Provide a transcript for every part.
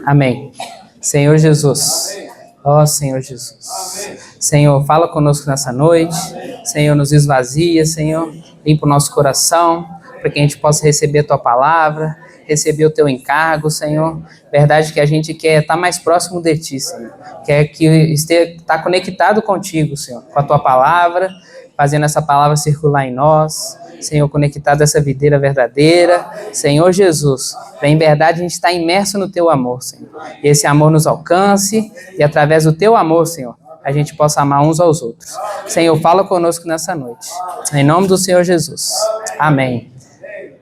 Amém. Senhor Jesus. Ó Senhor Jesus. Senhor, fala conosco nessa noite. Senhor, nos esvazia, Senhor. Limpa o nosso coração, para que a gente possa receber a Tua palavra, receber o Teu encargo, Senhor. Verdade que a gente quer estar mais próximo de Ti, Senhor. Quer que estar conectado contigo, Senhor, com a Tua palavra, fazendo essa palavra circular em nós. Senhor, conectado a essa videira verdadeira. Senhor Jesus, em verdade a gente está imerso no Teu amor, Senhor. E esse amor nos alcance e através do Teu amor, Senhor, a gente possa amar uns aos outros. Senhor, fala conosco nessa noite. Em nome do Senhor Jesus. Amém.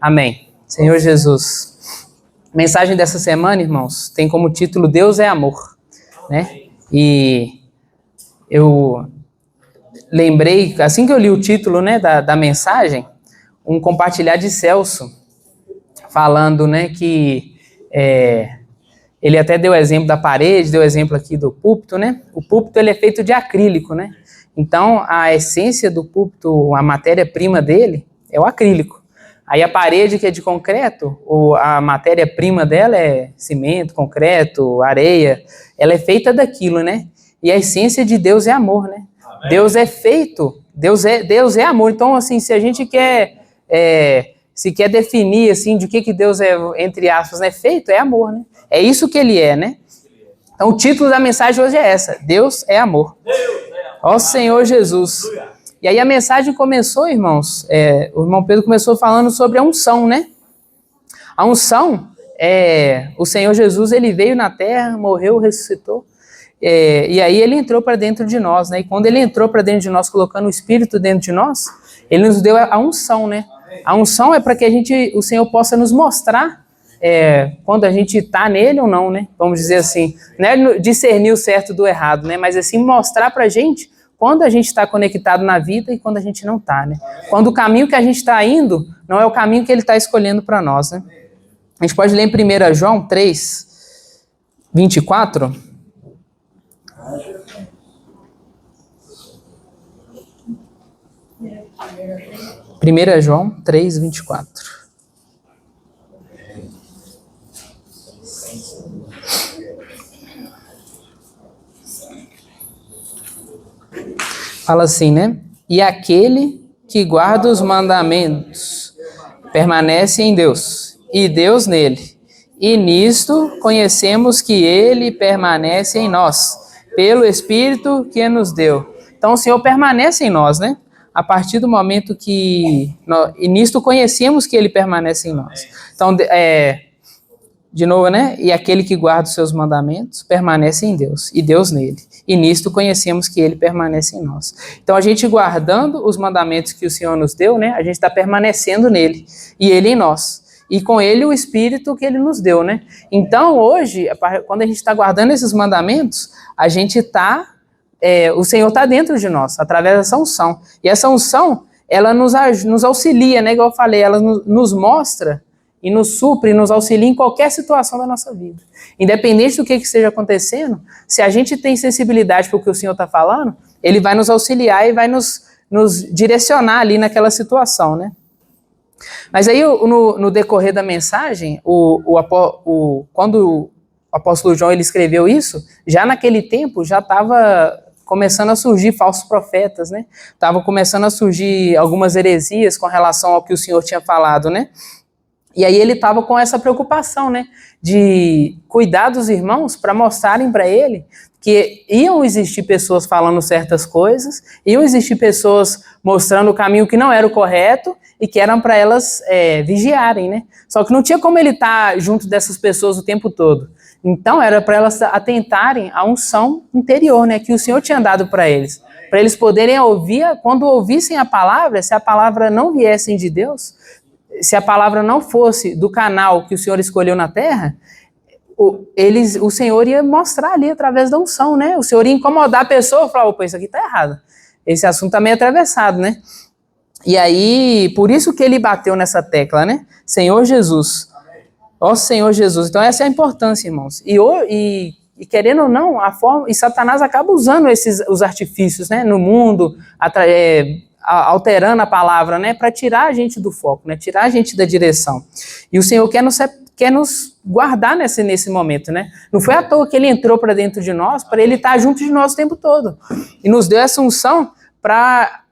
Amém. Senhor Jesus. A mensagem dessa semana, irmãos, tem como título Deus é amor, né? E eu lembrei, assim que eu li o título, né, da mensagem, um compartilhar de Celso, falando, né, que ele até deu exemplo da parede, deu exemplo aqui do púlpito, né? O púlpito, ele é feito de acrílico, né? Então, a essência do púlpito, a matéria-prima dele é o acrílico. Aí a parede, que é de concreto, a matéria-prima dela é cimento, concreto, areia, ela é feita daquilo, né? E a essência de Deus é amor, né? Amém. Deus é feito, Deus é amor. Então, assim, se a gente quer definir, assim, de que Deus é, entre aspas, né, feito, é amor, né? É isso que ele é, né? Então, o título da mensagem hoje é essa: Deus é amor. Ó Senhor Jesus. E aí a mensagem começou, irmãos, o irmão Pedro começou falando sobre a unção, né? A unção, o Senhor Jesus, ele veio na terra, morreu, ressuscitou, e aí ele entrou para dentro de nós, né? E quando ele entrou para dentro de nós, colocando o Espírito dentro de nós, ele nos deu a unção, né? A unção é para que o Senhor possa nos mostrar quando a gente está nele ou não, né? Vamos dizer assim, não é discernir o certo do errado, né? Mas assim, mostrar para a gente quando a gente está conectado na vida e quando a gente não está, né? Quando o caminho que a gente está indo não é o caminho que ele está escolhendo para nós, né? A gente pode ler em 1 João 3, 24. 1 João 3, 24. Fala assim, né? E aquele que guarda os mandamentos permanece em Deus, e Deus nele. E nisto conhecemos que ele permanece em nós, pelo Espírito que nos deu. Então o Senhor permanece em nós, né? A partir do momento e nisto conhecemos que ele permanece em nós. Então, de novo, né? E aquele que guarda os seus mandamentos permanece em Deus, e Deus nele. E nisto conhecemos que ele permanece em nós. Então, a gente guardando os mandamentos que o Senhor nos deu, né? A gente está permanecendo nele, e ele em nós. E com ele o Espírito que ele nos deu, né? Então, hoje, quando a gente está guardando esses mandamentos, a gente está... o Senhor está dentro de nós, através dessa unção. E essa unção, ela nos auxilia, né? Igual eu falei, ela nos mostra e nos supre, e nos auxilia em qualquer situação da nossa vida. Independente do que esteja acontecendo, se a gente tem sensibilidade para o que o Senhor está falando, ele vai nos auxiliar e vai nos direcionar ali naquela situação, né? Mas aí, no decorrer da mensagem, quando o apóstolo João ele escreveu isso, já naquele tempo já estava começando a surgir falsos profetas, né? Estava começando a surgir algumas heresias com relação ao que o Senhor tinha falado, né? E aí ele estava com essa preocupação, né, de cuidar dos irmãos para mostrarem para ele que iam existir pessoas falando certas coisas, iam existir pessoas mostrando o caminho que não era o correto e que eram para elas vigiarem, né? Só que não tinha como ele estar junto dessas pessoas o tempo todo. Então era para elas atentarem à unção interior, né, que o Senhor tinha dado para eles poderem ouvir, quando ouvissem a palavra, se a palavra não viesse de Deus, se a palavra não fosse do canal que o Senhor escolheu na terra, o Senhor ia mostrar ali através da unção, né? O Senhor ia incomodar a pessoa e falar, opa, isso aqui tá errado. Esse assunto tá meio atravessado, né? E aí, por isso que ele bateu nessa tecla, né? Senhor Jesus. Ó Senhor Jesus. Então essa é a importância, irmãos. E querendo ou não, e Satanás acaba usando os artifícios, né? No mundo, alterando a palavra, né, para tirar a gente do foco, né, tirar a gente da direção. E o Senhor quer nos quer nos guardar nesse momento, né? Não foi à toa que ele entrou para dentro de nós, para ele estar junto de nós o tempo todo. E nos deu essa unção para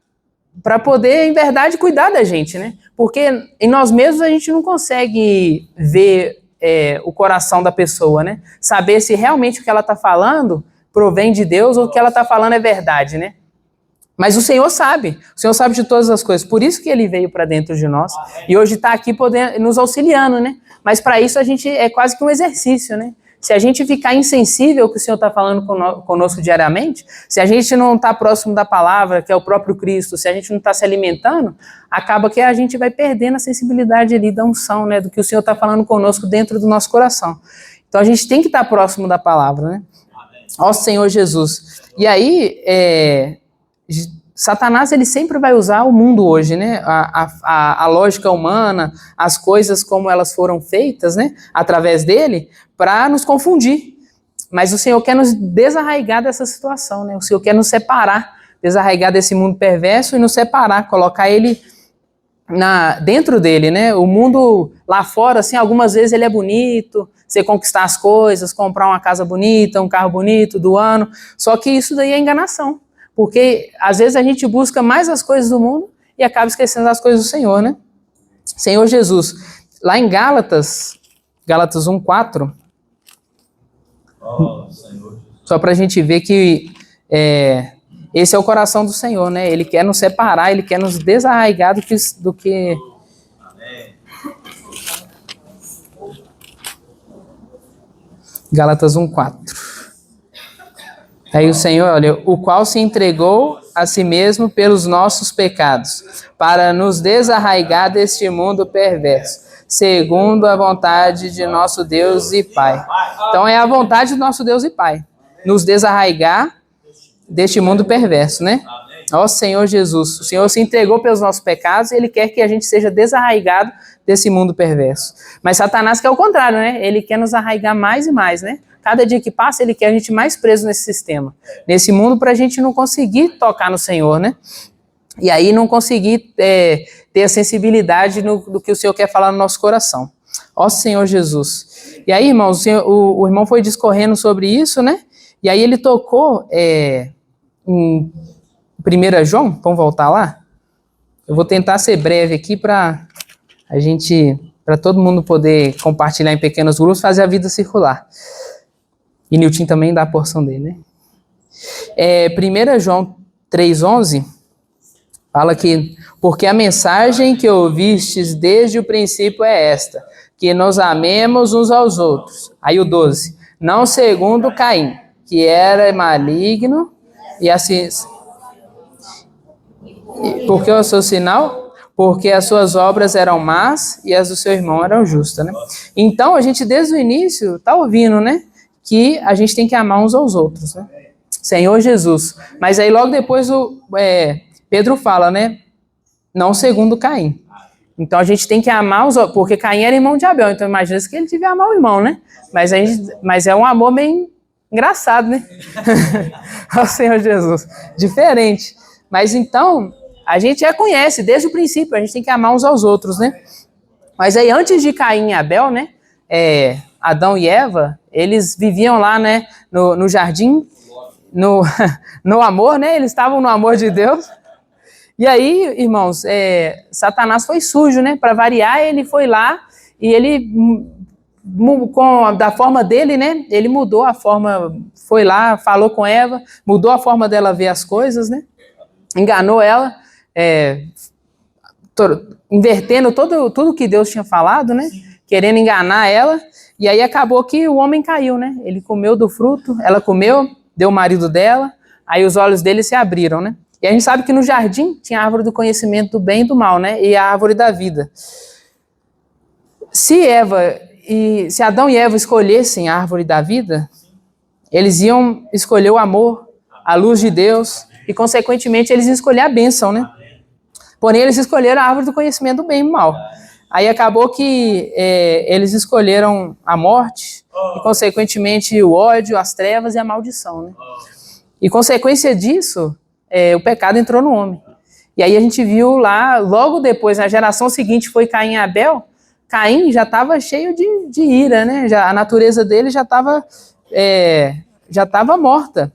poder, em verdade, cuidar da gente, né? Porque em nós mesmos a gente não consegue ver o coração da pessoa, né? Saber se realmente o que ela está falando provém de Deus ou o que ela está falando é verdade, né? Mas o Senhor sabe de todas as coisas, por isso que Ele veio para dentro de nós e hoje está aqui nos auxiliando, né? Mas para isso a gente é quase que um exercício, né? Se a gente ficar insensível ao que o Senhor está falando conosco diariamente, se a gente não está próximo da palavra, que é o próprio Cristo, se a gente não está se alimentando, acaba que a gente vai perdendo a sensibilidade ali da unção, né? Do que o Senhor está falando conosco dentro do nosso coração. Então a gente tem que estar próximo da palavra, né? Ó Senhor Jesus. E aí, Satanás ele sempre vai usar o mundo hoje, né? A lógica humana, as coisas como elas foram feitas, né? Através dele, para nos confundir. Mas o Senhor quer nos desarraigar dessa situação, né? O Senhor quer nos separar, desarraigar desse mundo perverso e nos separar, colocar ele dentro dele, né? O mundo lá fora, assim, algumas vezes ele é bonito, você conquistar as coisas, comprar uma casa bonita, um carro bonito do ano, só que isso daí é enganação. Porque às vezes a gente busca mais as coisas do mundo e acaba esquecendo as coisas do Senhor, né? Senhor Jesus. Lá em Gálatas 1:4, só para a gente ver que esse é o coração do Senhor, né? Ele quer nos separar, Ele quer nos desarraigar do que... Gálatas 1:4. Aí o Senhor, olha, o qual se entregou a si mesmo pelos nossos pecados, para nos desarraigar deste mundo perverso, segundo a vontade de nosso Deus e Pai. Então é a vontade do nosso Deus e Pai, nos desarraigar deste mundo perverso, né? Ó Senhor Jesus, o Senhor se entregou pelos nossos pecados e Ele quer que a gente seja desarraigado desse mundo perverso. Mas Satanás quer o contrário, né? Ele quer nos arraigar mais e mais, né? Cada dia que passa, ele quer a gente mais preso nesse sistema, nesse mundo, para a gente não conseguir tocar no Senhor, né? E aí não conseguir ter a sensibilidade do que o Senhor quer falar no nosso coração. Ó Senhor Jesus. E aí, irmãos, o irmão foi discorrendo sobre isso, né? E aí ele tocou em 1 João, vamos voltar lá? Eu vou tentar ser breve aqui para todo mundo poder compartilhar em pequenos grupos, fazer a vida circular. E Nilton também dá a porção dele, né? 1 João 3,11 fala que, porque a mensagem que ouvistes desde o princípio é esta, que nos amemos uns aos outros. Aí o 12, não segundo Caim, que era maligno, e assim... Porque o seu sinal? Porque as suas obras eram más e as do seu irmão eram justas, né? Então, a gente desde o início está ouvindo, né? Que a gente tem que amar uns aos outros, né? Senhor Jesus. Mas aí logo depois Pedro fala, né? Não segundo Caim. Então a gente tem que amar os outros, porque Caim era irmão de Abel, então imagina que ele devia amar o irmão, né? Mas é um amor bem engraçado, né? Ó Senhor Jesus. Diferente. Mas então, a gente já conhece desde o princípio, a gente tem que amar uns aos outros, né? Mas aí antes de Caim e Abel, né? Adão e Eva, eles viviam lá, né, no jardim, no amor, né, eles estavam no amor de Deus. E aí, irmãos, Satanás foi sujo, né, para variar, ele foi lá e ele, da forma dele, né, ele mudou a forma, foi lá, falou com Eva, mudou a forma dela ver as coisas, né, enganou ela, invertendo tudo que Deus tinha falado, né, querendo enganar ela. E aí acabou que o homem caiu, né? Ele comeu do fruto, ela comeu, deu o marido dela, aí os olhos dele se abriram, né? E a gente sabe que no jardim tinha a árvore do conhecimento do bem e do mal, né? E a árvore da vida. Se Adão e Eva escolhessem a árvore da vida, eles iam escolher o amor, a luz de Deus, e consequentemente eles iam escolher a bênção, né? Porém, eles escolheram a árvore do conhecimento do bem e do mal. Aí acabou que eles escolheram a morte e, consequentemente, o ódio, as trevas e a maldição, né? E, consequência disso, o pecado entrou no homem. E aí a gente viu lá, logo depois, na geração seguinte foi Caim e Abel. Caim já estava cheio de ira, né? A natureza dele já estava morta.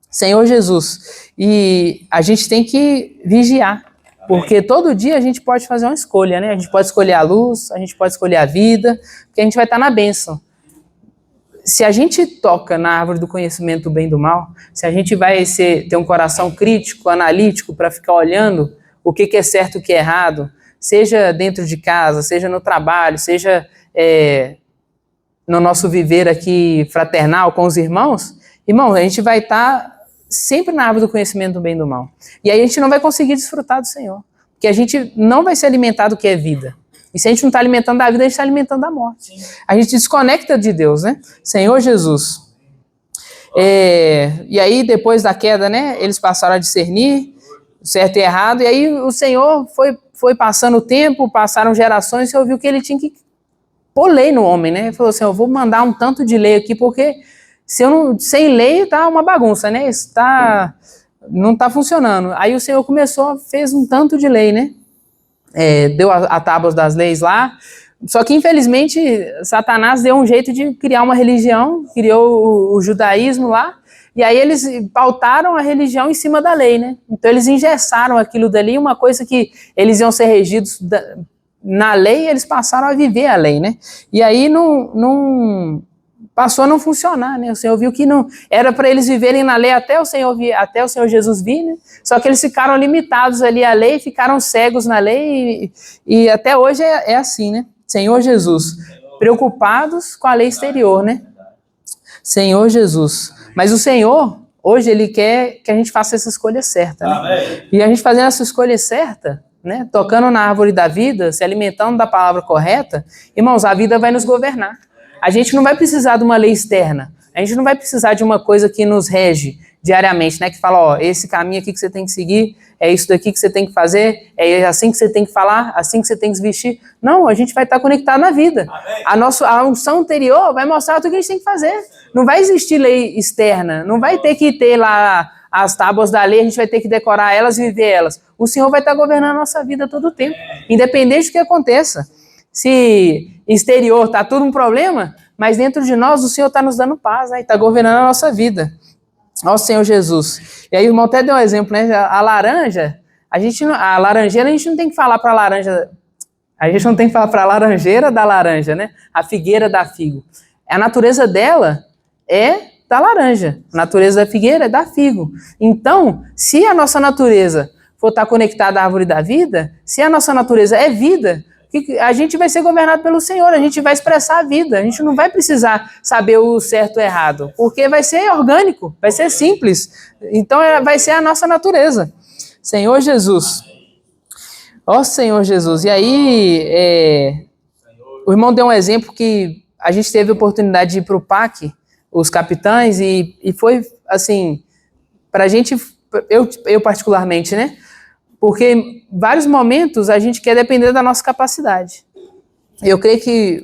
Senhor Jesus. E a gente tem que vigiar. Porque todo dia a gente pode fazer uma escolha, né? A gente pode escolher a luz, a gente pode escolher a vida, porque a gente vai estar na bênção. Se a gente toca na árvore do conhecimento do bem e do mal, se a gente vai ter um coração crítico, analítico, para ficar olhando o que é certo e o que é errado, seja dentro de casa, seja no trabalho, seja no nosso viver aqui fraternal com os irmãos, a gente vai estar sempre na árvore do conhecimento do bem e do mal. E aí a gente não vai conseguir desfrutar do Senhor, porque a gente não vai ser alimentado do que é vida. E se a gente não está alimentando da vida, a gente está alimentando da morte. A gente desconecta de Deus, né? Senhor Jesus. E aí, depois da queda, né? Eles passaram a discernir certo e errado. E aí o Senhor foi passando o tempo, passaram gerações, e você ouviu que ele tinha que pôr lei no homem, né? Ele falou assim, eu vou mandar um tanto de lei aqui, porque sem lei tá uma bagunça, né? Isso não está funcionando. Aí o Senhor fez um tanto de lei, né? Deu a tábua das leis lá, só que infelizmente Satanás deu um jeito de criar uma religião, criou o judaísmo lá, e aí eles pautaram a religião em cima da lei, né? Então eles engessaram aquilo dali, uma coisa que eles iam ser regidos na lei, eles passaram a viver a lei, né? E aí não passou a não funcionar, né? O Senhor viu que não era para eles viverem na lei até o Senhor Jesus vir, né? Só que eles ficaram limitados ali à lei, ficaram cegos na lei e até hoje é assim, né? Senhor Jesus, preocupados com a lei exterior, né? Senhor Jesus. Mas o Senhor, hoje, Ele quer que a gente faça essa escolha certa, né? E a gente fazendo essa escolha certa, né? Tocando na árvore da vida, se alimentando da palavra correta, irmãos, a vida vai nos governar. A gente não vai precisar de uma lei externa. A gente não vai precisar de uma coisa que nos rege diariamente, né? Que fala, esse caminho aqui que você tem que seguir, é isso daqui que você tem que fazer, é assim que você tem que falar, assim que você tem que se vestir. Não, a gente vai estar conectado na vida. A unção interior vai mostrar tudo que a gente tem que fazer. Não vai existir lei externa, não vai ter que ter lá as tábuas da lei, a gente vai ter que decorar elas e viver elas. O Senhor vai estar governando a nossa vida todo o tempo, independente do que aconteça. Se exterior está tudo um problema, mas dentro de nós o Senhor está nos dando paz, né? Está governando a nossa vida. Ó Senhor Jesus. E aí o irmão até deu um exemplo, né? A laranja, a laranjeira, a gente não tem que falar para a laranja, a gente não tem que falar para a laranjeira da laranja, né? A figueira da figo. A natureza dela é da laranja, a natureza da figueira é da figo. Então, se a nossa natureza for estar conectada à árvore da vida, se a nossa natureza é vida, a gente vai ser governado pelo Senhor, a gente vai expressar a vida, a gente não vai precisar saber o certo e o errado, porque vai ser orgânico, vai ser simples, então vai ser a nossa natureza. Senhor Jesus, ó Senhor Jesus, e aí o irmão deu um exemplo que a gente teve a oportunidade de ir para o PAC, os capitães, e foi assim, pra gente, eu particularmente, né? Porque em vários momentos a gente quer depender da nossa capacidade. Eu creio que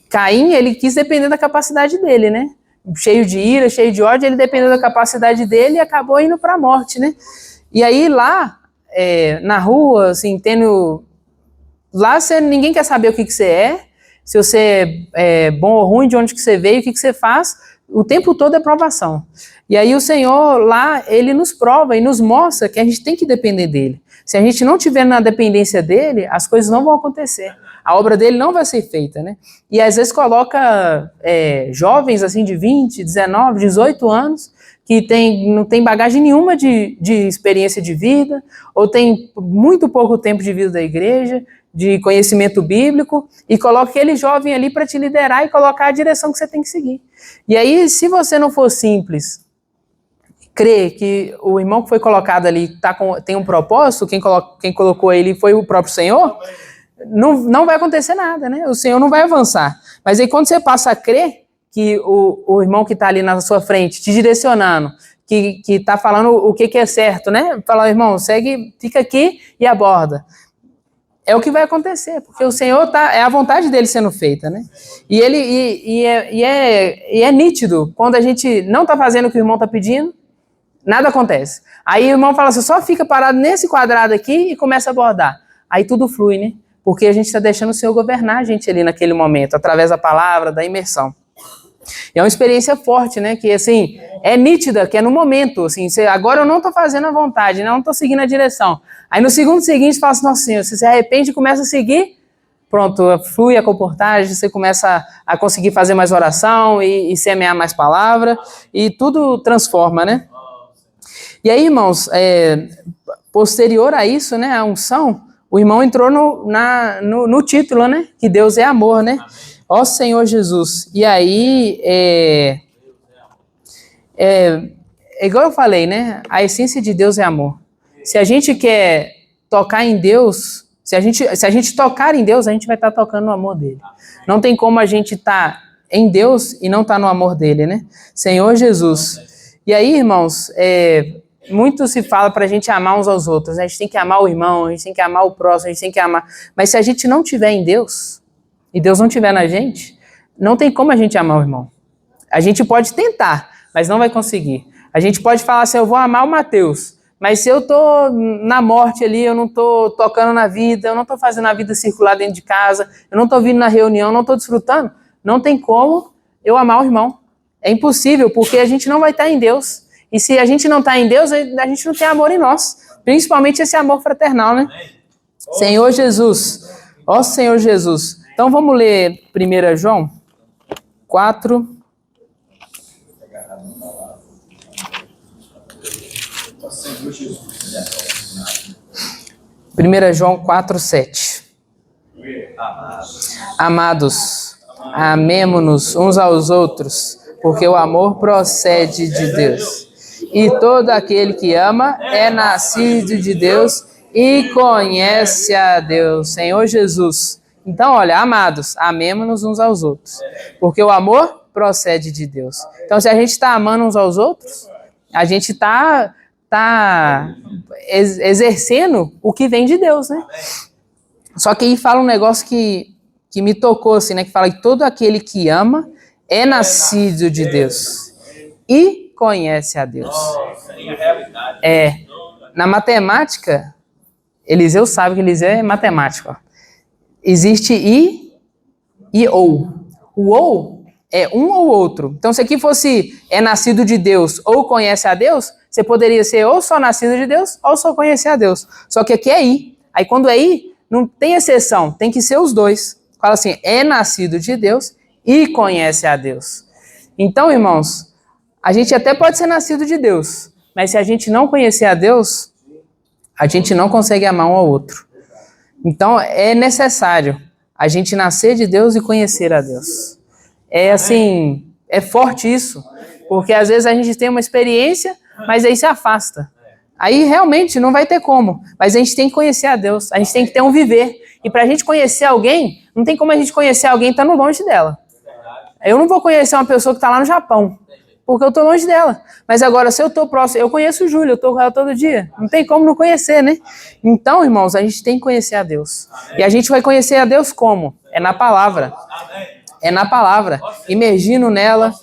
Caim, ele quis depender da capacidade dele, né? Cheio de ira, cheio de ódio, ele dependeu da capacidade dele e acabou indo para a morte, né? E aí lá, na rua, assim, lá ninguém quer saber o que você é, se você é bom ou ruim, de onde que você veio, o que você faz, o tempo todo é provação. E aí o Senhor lá, Ele nos prova e nos mostra que a gente tem que depender dele. Se a gente não estiver na dependência dele, as coisas não vão acontecer. A obra dele não vai ser feita, né? E às vezes coloca jovens assim de 20, 19, 18 anos, que não tem bagagem nenhuma de experiência de vida, ou tem muito pouco tempo de vida da igreja, de conhecimento bíblico, e coloca aquele jovem ali para te liderar e colocar a direção que você tem que seguir. E aí, se você não for simples, crer que o irmão que foi colocado ali tem um propósito, quem colocou ele foi o próprio Senhor, não vai acontecer nada, né? O Senhor não vai avançar. Mas aí quando você passa a crer que o irmão que está ali na sua frente, te direcionando, que está falando o que é certo, né? Fala, irmão, segue, fica aqui e aborda. É o que vai acontecer, porque o Senhor é a vontade dele sendo feita, né? E é nítido, quando a gente não está fazendo o que o irmão está pedindo, nada acontece. Aí o irmão fala assim, só fica parado nesse quadrado aqui e começa a abordar. Aí tudo flui, né? porque a gente está deixando o Senhor governar a gente ali naquele momento, através da palavra, da imersão. E é uma experiência forte, né? Que, assim, é nítida, que é no momento, assim, agora eu não estou fazendo a vontade, não estou seguindo a direção. Aí no segundo seguinte, você fala assim, nossa Senhor, você se arrepende e começa a seguir, pronto, flui a comportagem, você começa a conseguir fazer mais oração e semear mais palavra, e tudo transforma, né? E aí, irmãos, posterior a isso, né, a unção, o irmão entrou no título, né? Que Deus é amor, né? Ó Senhor Jesus. E aí, igual eu falei, né? A essência de Deus é amor. Se a gente quer tocar em Deus, se a gente tocar em Deus, a gente vai estar tocando no amor dele. Não tem como a gente estar em Deus e não estar no amor dele, né? Senhor Jesus. E aí, irmãos, muito se fala para a gente amar uns aos outros, né? A gente tem que amar o irmão, a gente tem que amar o próximo, a gente tem que amar. Mas se a gente não tiver em Deus, e Deus não estiver na gente, não tem como a gente amar o irmão. A gente pode tentar, mas não vai conseguir. A gente pode falar assim, eu vou amar o Mateus, mas se eu tô na morte ali, eu não tô tocando na vida, eu não tô fazendo a vida circular dentro de casa, eu não tô vindo na reunião, não tô desfrutando, não tem como eu amar o irmão. É impossível, porque a gente não vai estar em Deus. E se a gente não está em Deus, a gente não tem amor em nós. Principalmente esse amor fraternal, né? Senhor Jesus. Ó Senhor Jesus. Então vamos ler 1 João 4. Primeira João 4:7. Amados, amemo-nos uns aos outros, porque o amor procede de Deus. E todo aquele que ama é nascido de Deus e conhece a Deus. Senhor Jesus. Então, olha, amados, amemo-nos uns aos outros, porque o amor procede de Deus. Então, se a gente está amando uns aos outros, a gente está exercendo o que vem de Deus, né? Só que aí fala um negócio que me tocou, assim, né? Que fala que todo aquele que ama é nascido de Deus e conhece a Deus. Na matemática, Eliseu sabe que Eliseu é matemático, ó. Existe e ou. O ou é um ou outro. Então, se aqui fosse nascido de Deus ou conhece a Deus, você poderia ser ou só nascido de Deus ou só conhecer a Deus. Só que aqui é i. Aí quando é i, não tem exceção, tem que ser os dois. Fala assim, é nascido de Deus e conhece a Deus. Então, irmãos, a gente até pode ser nascido de Deus, mas se a gente não conhecer a Deus, a gente não consegue amar um ao outro. Então, é necessário a gente nascer de Deus e conhecer a Deus. É assim, é forte isso, porque às vezes a gente tem uma experiência, mas aí se afasta. Aí realmente não vai ter como, mas a gente tem que conhecer a Deus, a gente tem que ter um viver. E para a gente conhecer alguém, não tem como a gente conhecer alguém estando longe dela. Eu não vou conhecer uma pessoa que está lá no Japão, porque eu estou longe dela. Mas agora, se eu estou próximo, eu conheço o Júlio, eu estou com ela todo dia. Não tem como não conhecer, né? Então, irmãos, a gente tem que conhecer a Deus. E a gente vai conhecer a Deus como? É na palavra. É na palavra, imergindo nela.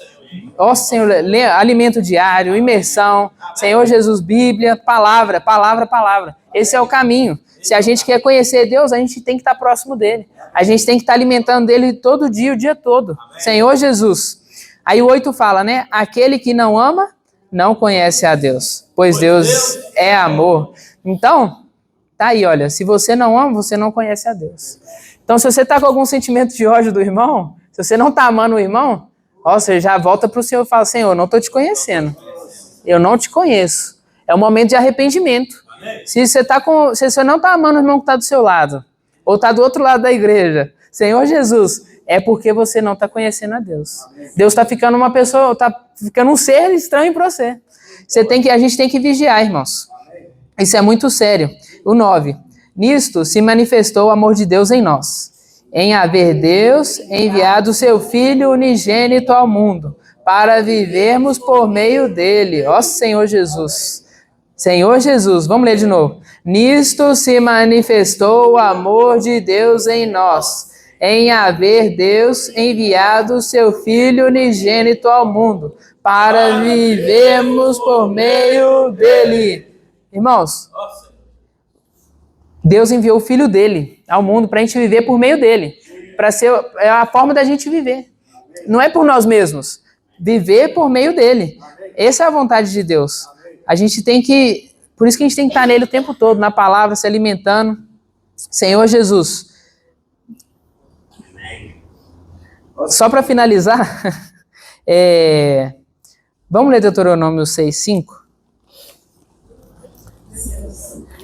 Ó Senhor, alimento diário, imersão, Senhor Jesus, Bíblia, palavra, palavra, palavra. Esse é o caminho. Se a gente quer conhecer Deus, a gente tem que estar próximo dele. A gente tem que estar alimentando dele todo dia, o dia todo. Senhor Jesus. Aí o 8 fala, né? Aquele que não ama, não conhece a Deus, pois Deus é amor. Então, tá aí, olha, se você não ama, você não conhece a Deus. Então, se você está com algum sentimento de ódio do irmão, se você não está amando o irmão, você já volta para o Senhor e fala, Senhor, eu não estou te conhecendo. Eu não te conheço. É um momento de arrependimento. Se você não está amando o irmão que está do seu lado, ou está do outro lado da igreja, Senhor Jesus, é porque você não está conhecendo a Deus. Deus está ficando uma pessoa, está ficando um ser estranho para você. A gente tem que vigiar, irmãos. Isso é muito sério. O 9. Nisto se manifestou o amor de Deus em nós, em haver Deus enviado o seu Filho unigênito ao mundo, para vivermos por meio dele. Ó Senhor Jesus. Senhor Jesus, vamos ler de novo. Nisto se manifestou o amor de Deus em nós, em haver Deus enviado o seu Filho unigênito ao mundo, para vivermos por meio dele. Irmãos, Deus enviou o Filho dele. ao mundo para a gente viver por meio dele, para ser a forma da gente viver. Não é por nós mesmos, viver por meio dele. Essa é a vontade de Deus. A gente tem que, por isso que a gente tem que estar nele o tempo todo, na palavra, se alimentando. Senhor Jesus. Só para finalizar, vamos ler Deuteronômio 6:5?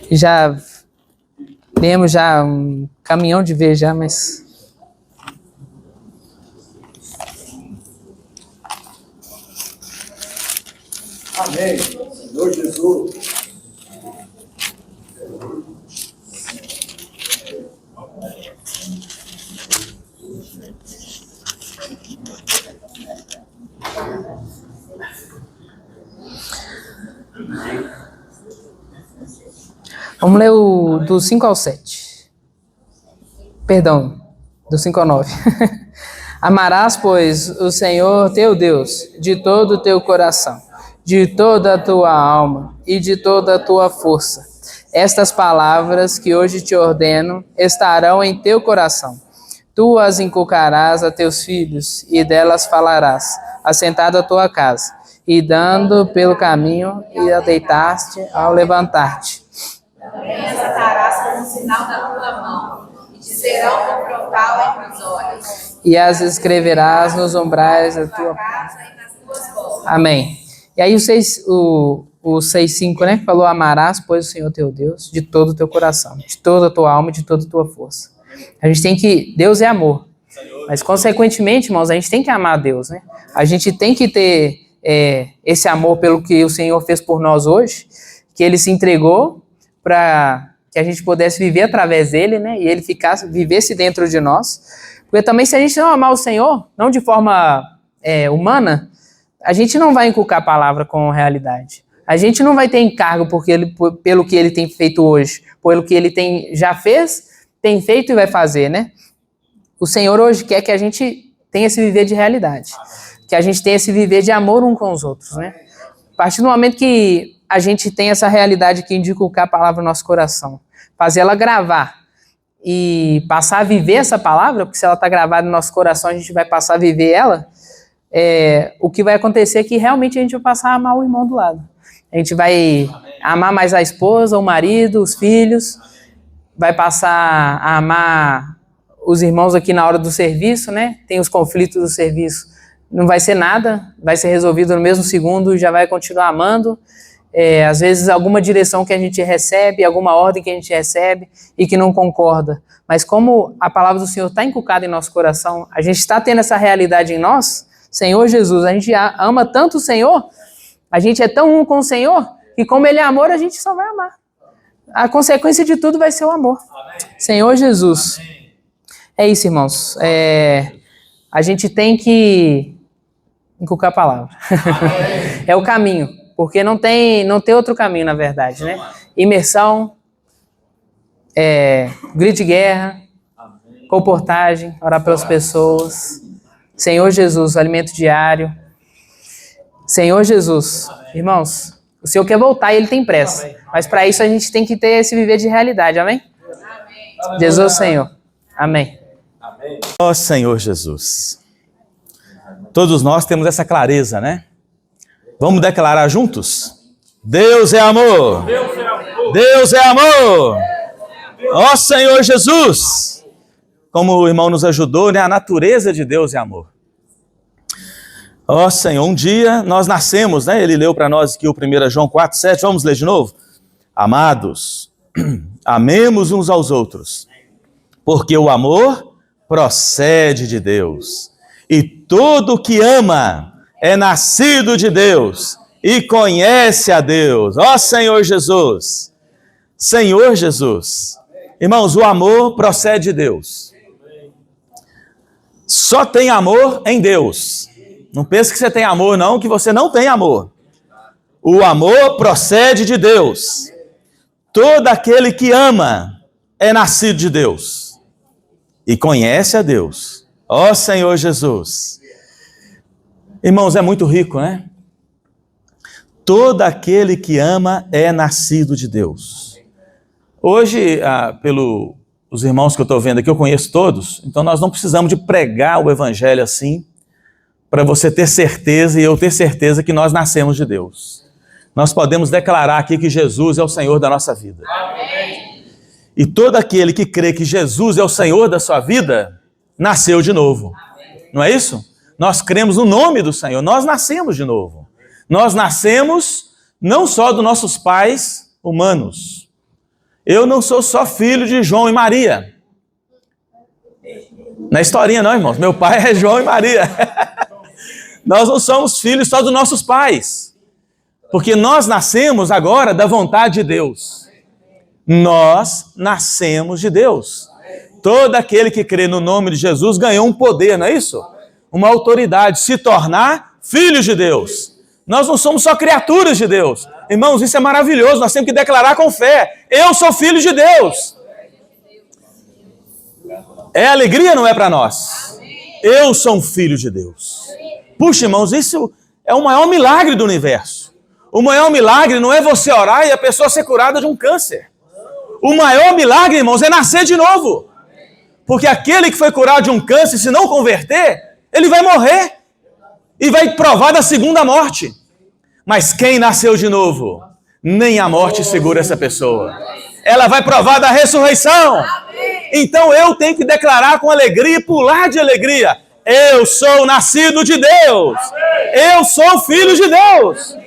Já lemos já um caminhão de vezes já, mas... Amém. Senhor Jesus. Vamos ler do 5 ao 7. Perdão, do 5 ao 9. Amarás, pois, o Senhor teu Deus de todo o teu coração, de toda a tua alma e de toda a tua força. Estas palavras que hoje te ordeno estarão em teu coração. Tu as inculcarás a teus filhos e delas falarás, assentado à tua casa, e dando pelo caminho e a deitar-te ao levantar-te. Também as atarás como sinal da tua mão, e te serão por frontal entre os olhos. E as escreverás nos umbrais da tua casa e nas tuas portas. Amém. E aí o 6:5, né? Falou, amarás, pois, o Senhor teu Deus de todo o teu coração, de toda a tua alma e de toda a tua força. A gente tem que... Deus é amor. Mas, consequentemente, irmãos, a gente tem que amar a Deus, né? A gente tem que ter esse amor pelo que o Senhor fez por nós hoje, que Ele se entregou para que a gente pudesse viver através dele, né? E ele vivesse dentro de nós. Porque também, se a gente não amar o Senhor, não de forma humana, a gente não vai inculcar a palavra com realidade. A gente não vai ter encargo pelo que ele tem feito hoje, pelo que ele já fez, tem feito e vai fazer, né? O Senhor hoje quer que a gente tenha esse viver de realidade, que a gente tenha esse viver de amor um com os outros, né? A partir do momento que a gente tem essa realidade que indica a palavra no nosso coração, fazer ela gravar e passar a viver essa palavra, porque se ela está gravada no nosso coração, a gente vai passar a viver ela, o que vai acontecer é que realmente a gente vai passar a amar o irmão do lado. A gente vai amar mais a esposa, o marido, os filhos, vai passar a amar os irmãos aqui na hora do serviço, né? Tem os conflitos do serviço, não vai ser nada, vai ser resolvido no mesmo segundo e já vai continuar amando. Às vezes alguma direção que a gente recebe, alguma ordem que a gente recebe e que não concorda. Mas como a palavra do Senhor está inculcada em nosso coração, a gente está tendo essa realidade em nós, Senhor Jesus, a gente ama tanto o Senhor, a gente é tão um com o Senhor, que como Ele é amor, a gente só vai amar. A consequência de tudo vai ser o amor. Amém. Senhor Jesus. Amém. É isso, irmãos. A gente tem que inculcar a palavra. É o caminho. Porque não tem outro caminho, na verdade, né? Imersão, grito de guerra, comportagem, orar pelas pessoas. Senhor Jesus, alimento diário. Senhor Jesus, irmãos, o Senhor quer voltar e Ele tem pressa. Mas para isso a gente tem que ter esse viver de realidade, amém? Amém. Jesus, Senhor. Amém. Ó Senhor Jesus. Todos nós temos essa clareza, né? Vamos declarar juntos? Deus é amor. Deus é amor. Deus é amor. Ó Senhor Jesus. Como o irmão nos ajudou, né? A natureza de Deus é amor. Ó Senhor, um dia nós nascemos, né? Ele leu para nós aqui o 1 João 4:7. Vamos ler de novo? Amados, amemos uns aos outros, porque o amor procede de Deus. E todo que ama é nascido de Deus e conhece a Deus. Ó Senhor Jesus. Senhor Jesus. Irmãos, o amor procede de Deus. Só tem amor em Deus. Não pense que você tem amor, não, que você não tem amor. O amor procede de Deus. Todo aquele que ama é nascido de Deus e conhece a Deus. Ó Senhor Jesus. Irmãos, é muito rico, né? Todo aquele que ama é nascido de Deus. Hoje, pelo os irmãos que eu estou vendo aqui, eu conheço todos, então nós não precisamos de pregar o evangelho assim, para você ter certeza e eu ter certeza que nós nascemos de Deus. Nós podemos declarar aqui que Jesus é o Senhor da nossa vida. Amém. E todo aquele que crê que Jesus é o Senhor da sua vida, nasceu de novo. Não é isso? Nós cremos no nome do Senhor, nós nascemos de novo. Nós nascemos não só dos nossos pais humanos. Eu não sou só filho de João e Maria. Não é historinha não, irmãos. Meu pai é João e Maria. Nós não somos filhos só dos nossos pais. Porque nós nascemos agora da vontade de Deus. Nós nascemos de Deus. Todo aquele que crê no nome de Jesus ganhou um poder, não é isso? Uma autoridade, se tornar filhos de Deus. Nós não somos só criaturas de Deus. Irmãos, isso é maravilhoso, nós temos que declarar com fé. Eu sou filho de Deus. É alegria, não é para nós? Eu sou um filho de Deus. Puxa, irmãos, isso é o maior milagre do universo. O maior milagre não é você orar e a pessoa ser curada de um câncer. O maior milagre, irmãos, é nascer de novo. Porque aquele que foi curado de um câncer, se não converter, ele vai morrer. E vai provar da segunda morte. Mas quem nasceu de novo, nem a morte segura essa pessoa. Ela vai provar da ressurreição. Então eu tenho que declarar com alegria e pular de alegria. Eu sou nascido de Deus. Eu sou filho de Deus.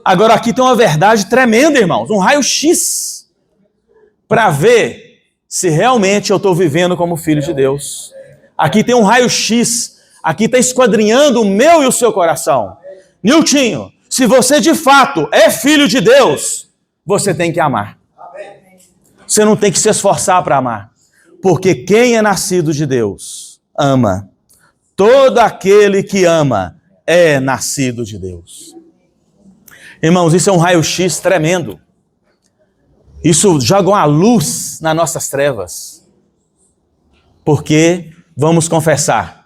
Agora aqui tem uma verdade tremenda, irmãos. Um raio-x para ver se realmente eu estou vivendo como filho de Deus. Aqui tem um raio-x. Aqui está esquadrinhando o meu e o seu coração. Niltinho, se você de fato é filho de Deus, você tem que amar. Você não tem que se esforçar para amar. Porque quem é nascido de Deus, ama. Todo aquele que ama é nascido de Deus. Irmãos, isso é um raio-x tremendo. Isso joga uma luz nas nossas trevas. Porque, vamos confessar,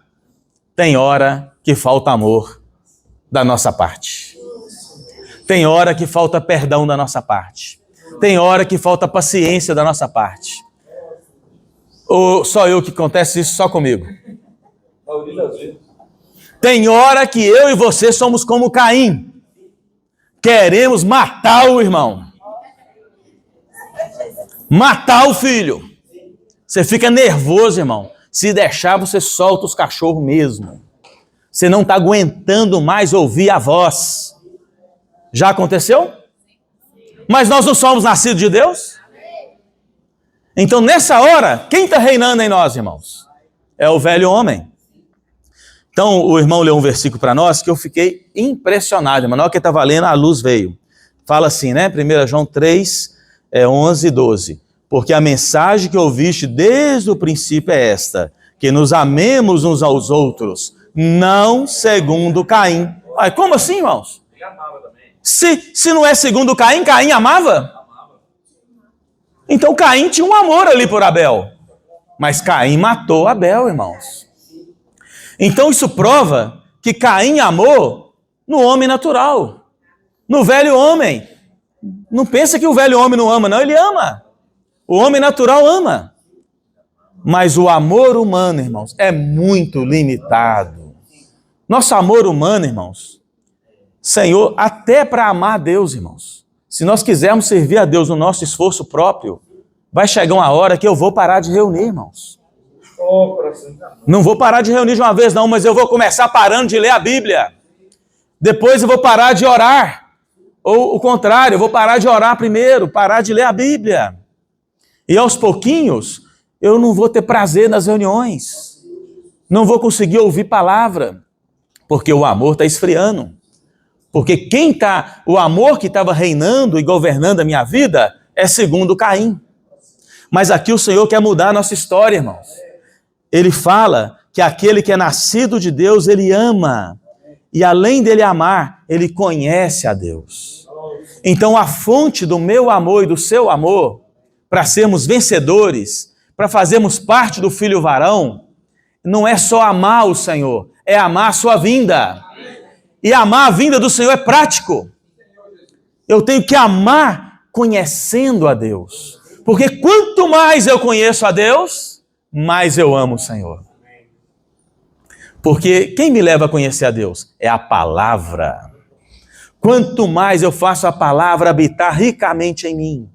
tem hora que falta amor da nossa parte. Tem hora que falta perdão da nossa parte. Tem hora que falta paciência da nossa parte. Ou só eu que acontece isso só comigo? Tem hora que eu e você somos como Caim. Queremos matar o irmão. Matar o filho. Você fica nervoso, irmão. Se deixar, você solta os cachorros mesmo. Você não está aguentando mais ouvir a voz. Já aconteceu? Mas nós não somos nascidos de Deus? Então, nessa hora, quem está reinando em nós, irmãos? É o velho homem. Então, o irmão leu um versículo para nós que eu fiquei impressionado. Irmão. Na hora que ele estava lendo, a luz veio. Fala assim, né? 1 João 3, 11 e 12. Porque a mensagem que ouviste desde o princípio é esta, que nos amemos uns aos outros, não segundo Caim. Mas como assim, irmãos? Ele amava também. Se não é segundo Caim, Caim amava? Então Caim tinha um amor ali por Abel. Mas Caim matou Abel, irmãos. Então isso prova que Caim amou no homem natural, no velho homem. Não pensa que o velho homem não ama, não, ele ama. O homem natural ama. Mas o amor humano, irmãos, é muito limitado. Nosso amor humano, irmãos, Senhor, até para amar a Deus, irmãos, se nós quisermos servir a Deus no nosso esforço próprio, vai chegar uma hora que eu vou parar de reunir, irmãos. Não vou parar de reunir de uma vez, não, mas eu vou começar parando de ler a Bíblia. Depois eu vou parar de orar. Ou o contrário, eu vou parar de orar primeiro, parar de ler a Bíblia. E aos pouquinhos, eu não vou ter prazer nas reuniões. Não vou conseguir ouvir palavra. Porque o amor está esfriando. Porque o amor que estava reinando e governando a minha vida é segundo Caim. Mas aqui o Senhor quer mudar a nossa história, irmãos. Ele fala que aquele que é nascido de Deus, ele ama. E além dele amar, ele conhece a Deus. Então a fonte do meu amor e do seu amor, para sermos vencedores, para fazermos parte do Filho Varão, não é só amar o Senhor, é amar a sua vinda. E amar a vinda do Senhor é prático. Eu tenho que amar conhecendo a Deus. Porque quanto mais eu conheço a Deus, mais eu amo o Senhor. Porque quem me leva a conhecer a Deus? É a palavra. Quanto mais eu faço a palavra habitar ricamente em mim,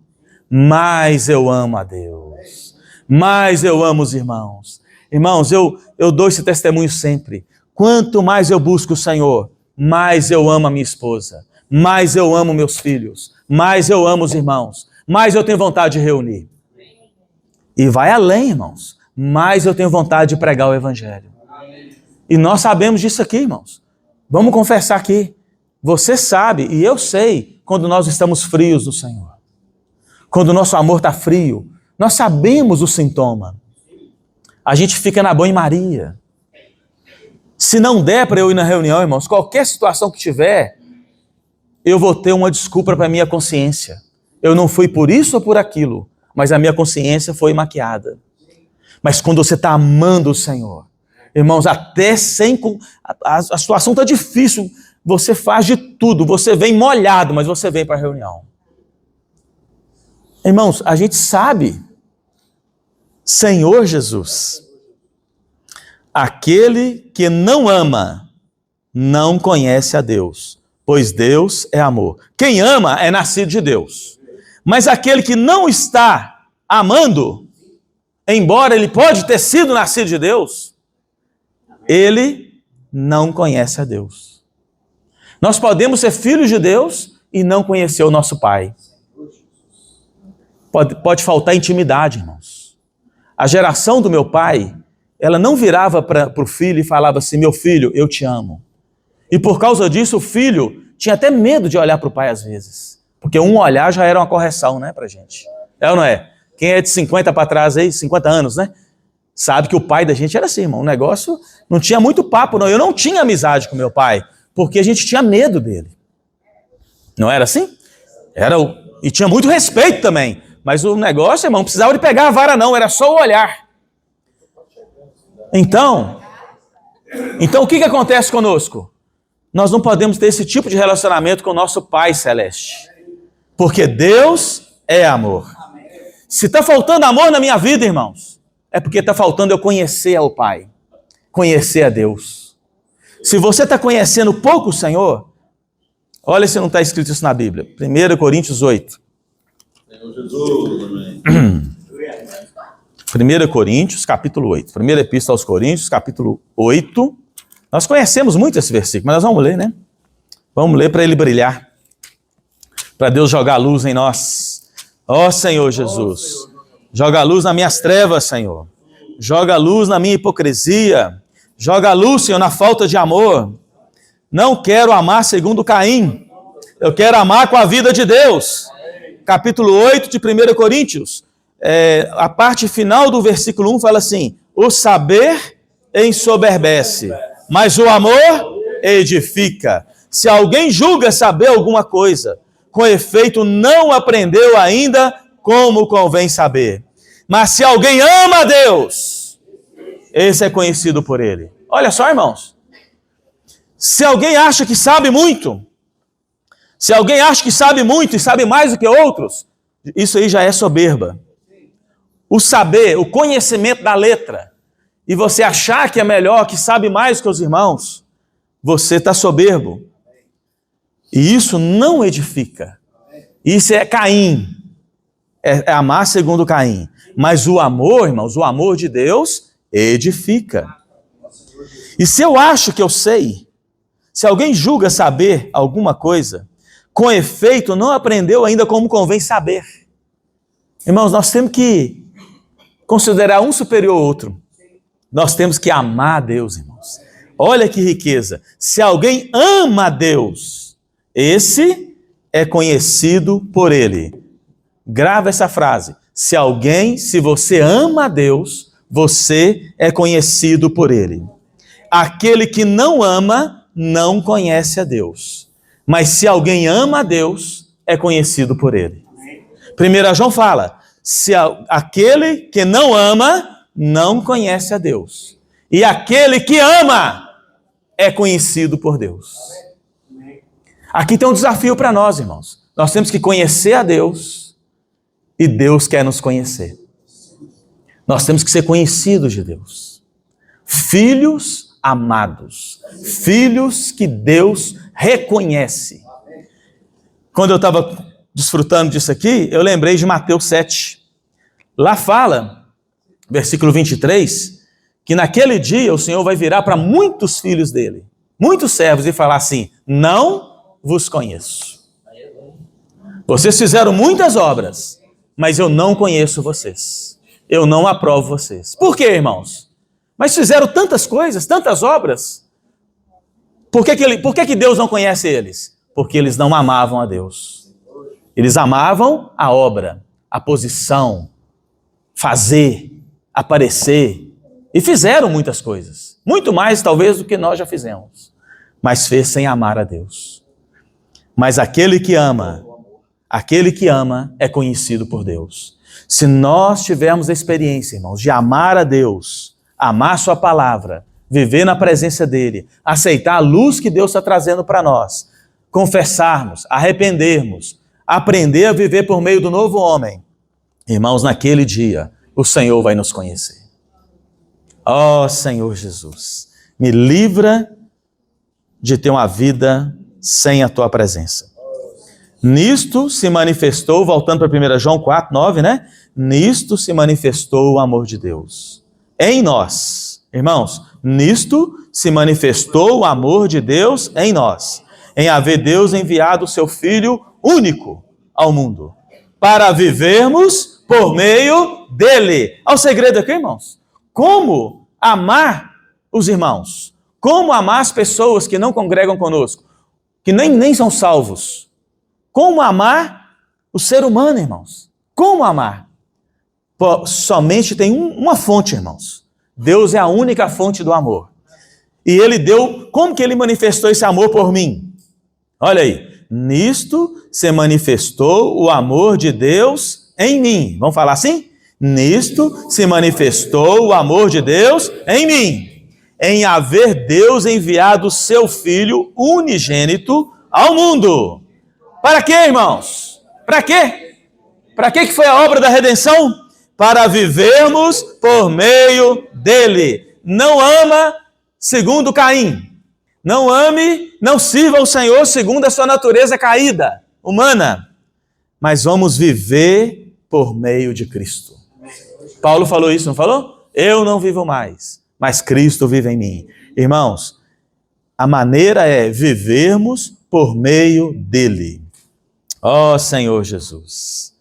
mais eu amo a Deus. Mais eu amo os irmãos. Irmãos, eu dou esse testemunho sempre. Quanto mais eu busco o Senhor, mais eu amo a minha esposa, mais eu amo meus filhos, mais eu amo os irmãos, mais eu tenho vontade de reunir. E vai além, irmãos. Mais eu tenho vontade de pregar o Evangelho. E nós sabemos disso aqui, irmãos. Vamos confessar aqui. Você sabe, e eu sei, quando nós estamos frios do Senhor. Quando o nosso amor está frio. Nós sabemos o sintoma. A gente fica na banho-maria. Se não der para eu ir na reunião, irmãos, qualquer situação que tiver, eu vou ter uma desculpa para a minha consciência. Eu não fui por isso ou por aquilo, mas a minha consciência foi maquiada. Mas quando você está amando o Senhor, irmãos, até sem... A situação está difícil, você faz de tudo, você vem molhado, mas você vem para a reunião. Irmãos, a gente sabe, Senhor Jesus, aquele que não ama, não conhece a Deus, pois Deus é amor. Quem ama é nascido de Deus. Mas aquele que não está amando, embora ele pode ter sido nascido de Deus, ele não conhece a Deus. Nós podemos ser filhos de Deus e não conhecer o nosso Pai. Pode faltar intimidade, irmãos. A geração do meu pai, ela não virava para o filho e falava assim, meu filho, eu te amo. E por causa disso, o filho tinha até medo de olhar para o pai às vezes. Porque um olhar já era uma correção, né, pra gente. É ou não é? Quem é de 50 para trás aí, 50 anos, né? Sabe que o pai da gente era assim, irmão. O negócio não tinha muito papo, não. Eu não tinha amizade com meu pai, porque a gente tinha medo dele. Não era assim? E tinha muito respeito também. Mas o negócio, irmão, não precisava de pegar a vara, não. Era só o olhar. Então o que acontece conosco? Nós não podemos ter esse tipo de relacionamento com o nosso Pai Celeste. Porque Deus é amor. Se está faltando amor na minha vida, irmãos, é porque está faltando eu conhecer ao Pai. Conhecer a Deus. Se você está conhecendo pouco o Senhor, olha se não está escrito isso na Bíblia. 1 Coríntios 8. Senhor Jesus, amém. 1 Coríntios, capítulo 8. Primeira Epístola aos Coríntios, capítulo 8. Nós conhecemos muito esse versículo, mas nós vamos ler, né? Vamos ler para ele brilhar. Para Deus jogar luz em nós. Ó Senhor Jesus, joga luz nas minhas trevas, Senhor. Joga luz na minha hipocrisia. Joga luz, Senhor, na falta de amor. Não quero amar segundo Caim. Eu quero amar com a vida de Deus. Capítulo 8 de 1 Coríntios. A parte final do versículo 1 fala assim, o saber ensoberbece, mas o amor edifica. Se alguém julga saber alguma coisa, com efeito não aprendeu ainda como convém saber. Mas se alguém ama a Deus, esse é conhecido por ele. Olha só, irmãos. Se alguém acha que sabe muito, se alguém acha que sabe muito e sabe mais do que outros, isso aí já é soberba. O saber, o conhecimento da letra, e você achar que é melhor, que sabe mais que os irmãos, você está soberbo. E isso não edifica. Isso é Caim. É amar segundo Caim. Mas o amor, irmãos, o amor de Deus edifica. E se eu acho que eu sei, se alguém julga saber alguma coisa, com efeito não aprendeu ainda como convém saber. Irmãos, nós temos que considerar um superior ao outro. Nós temos que amar a Deus, irmãos. Olha que riqueza. Se alguém ama a Deus, esse é conhecido por ele. Grava essa frase. Se você ama a Deus, você é conhecido por ele. Aquele que não ama, não conhece a Deus. Mas se alguém ama a Deus, é conhecido por ele. 1 João fala, aquele que não ama, não conhece a Deus. E aquele que ama, é conhecido por Deus. Aqui tem um desafio para nós, irmãos. Nós temos que conhecer a Deus e Deus quer nos conhecer. Nós temos que ser conhecidos de Deus. Filhos amados. Filhos que Deus reconhece. Quando eu estava desfrutando disso aqui, eu lembrei de Mateus 7. Lá fala, versículo 23, que naquele dia o Senhor vai virar para muitos filhos dele, muitos servos, e falar assim: não vos conheço. Vocês fizeram muitas obras, mas eu não conheço vocês. Eu não aprovo vocês. Por quê, irmãos? Mas fizeram tantas coisas, tantas obras. Por que Deus não conhece eles? Porque eles não amavam a Deus. Eles amavam a obra, a posição, fazer, aparecer. E fizeram muitas coisas. Muito mais, talvez, do que nós já fizemos. Mas fez sem amar a Deus. Mas aquele que ama é conhecido por Deus. Se nós tivermos a experiência, irmãos, de amar a Deus, amar sua palavra, viver na presença dele, aceitar a luz que Deus está trazendo para nós, confessarmos, arrependermos, aprender a viver por meio do novo homem, irmãos, naquele dia, o Senhor vai nos conhecer. Ó Senhor Jesus, me livra de ter uma vida sem a tua presença. Nisto se manifestou, voltando para 1 João 4, 9, né? Nisto se manifestou o amor de Deus em nós. Irmãos, nisto se manifestou o amor de Deus em nós, em haver Deus enviado o seu Filho único ao mundo, para vivermos por meio dele. Olha o segredo aqui, irmãos. Como amar os irmãos? Como amar as pessoas que não congregam conosco, que nem são salvos? Como amar o ser humano, irmãos? Como amar? Somente tem uma fonte, irmãos. Deus é a única fonte do amor. E ele deu, como que ele manifestou esse amor por mim? Olha aí. Nisto se manifestou o amor de Deus em mim. Vamos falar assim? Nisto se manifestou o amor de Deus em mim, em haver Deus enviado o seu Filho unigênito ao mundo. Para quê, irmãos? Para quê? Para quê que foi a obra da redenção? Para vivermos por meio dele. Não ama segundo Caim. Não ame, não sirva ao Senhor segundo a sua natureza caída, humana. Mas vamos viver por meio de Cristo. Paulo falou isso, não falou? Eu não vivo mais, mas Cristo vive em mim. Irmãos, a maneira é vivermos por meio dele. Ó Senhor Jesus.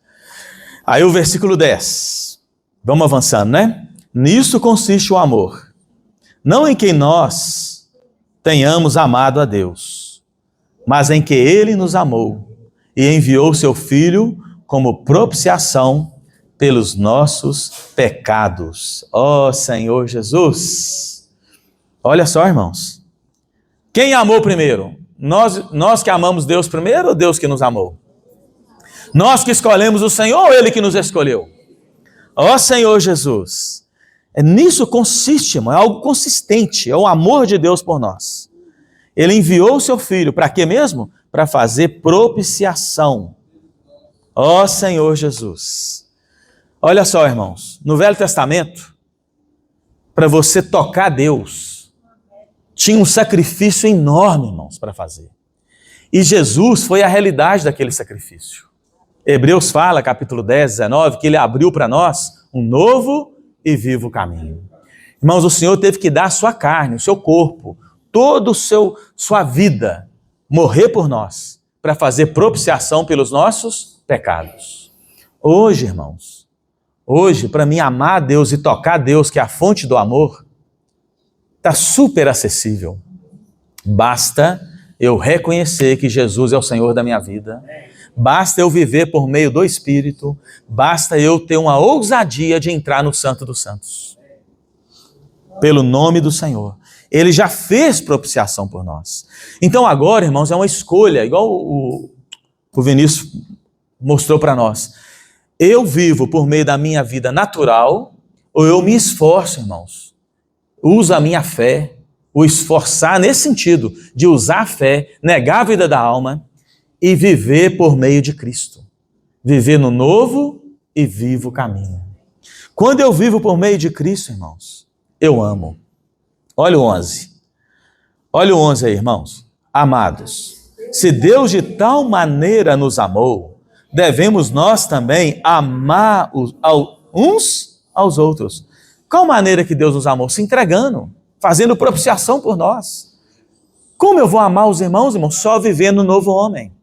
Aí o versículo 10. Vamos avançando, né? Nisso consiste o amor. Não em que nós tenhamos amado a Deus, mas em que ele nos amou e enviou seu Filho como propiciação pelos nossos pecados. Ó Senhor Jesus. Olha só, irmãos. Quem amou primeiro? Nós que amamos Deus primeiro ou Deus que nos amou? Nós que escolhemos o Senhor ou Ele que nos escolheu? Ó Senhor Jesus. Nisso consiste, irmão, é algo consistente, é o amor de Deus por nós. Ele enviou o seu Filho, para quê mesmo? Para fazer propiciação. Ó Senhor Jesus. Olha só, irmãos, no Velho Testamento, para você tocar Deus, tinha um sacrifício enorme, irmãos, para fazer. E Jesus foi a realidade daquele sacrifício. Hebreus fala, capítulo 10, 19, que ele abriu para nós um novo e vivo caminho. Irmãos, o Senhor teve que dar a sua carne, o seu corpo, toda sua vida, morrer por nós, para fazer propiciação pelos nossos pecados. Hoje, irmãos, para mim amar a Deus e tocar a Deus, que é a fonte do amor, está super acessível. Basta eu reconhecer que Jesus é o Senhor da minha vida. Basta eu viver por meio do Espírito, basta eu ter uma ousadia de entrar no Santo dos Santos. Pelo nome do Senhor. Ele já fez propiciação por nós. Então agora, irmãos, é uma escolha, igual o Vinícius mostrou para nós. Eu vivo por meio da minha vida natural, ou eu me esforço, irmãos. Uso a minha fé, o esforçar nesse sentido, de usar a fé, negar a vida da alma, e viver por meio de Cristo. Viver no novo e vivo caminho. Quando eu vivo por meio de Cristo, irmãos, eu amo. Olha o 11. Olha o 11 aí, irmãos. Amados, se Deus de tal maneira nos amou, devemos nós também amar uns aos outros. Qual maneira que Deus nos amou? Se entregando, fazendo propiciação por nós. Como eu vou amar os irmãos, irmãos? Só vivendo o novo homem.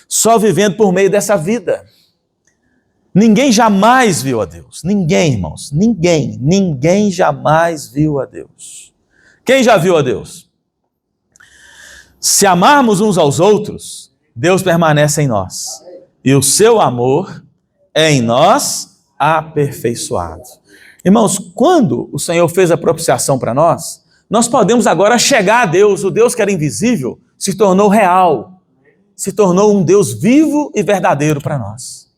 Só vivendo por meio dessa vida. Ninguém jamais viu a Deus. Ninguém, irmãos. Ninguém jamais viu a Deus. Quem já viu a Deus? Se amarmos uns aos outros, Deus permanece em nós. E o seu amor é em nós aperfeiçoado. Irmãos, quando o Senhor fez a propiciação para nós, nós podemos agora chegar a Deus. O Deus que era invisível se tornou real. Se tornou um Deus vivo e verdadeiro para nós.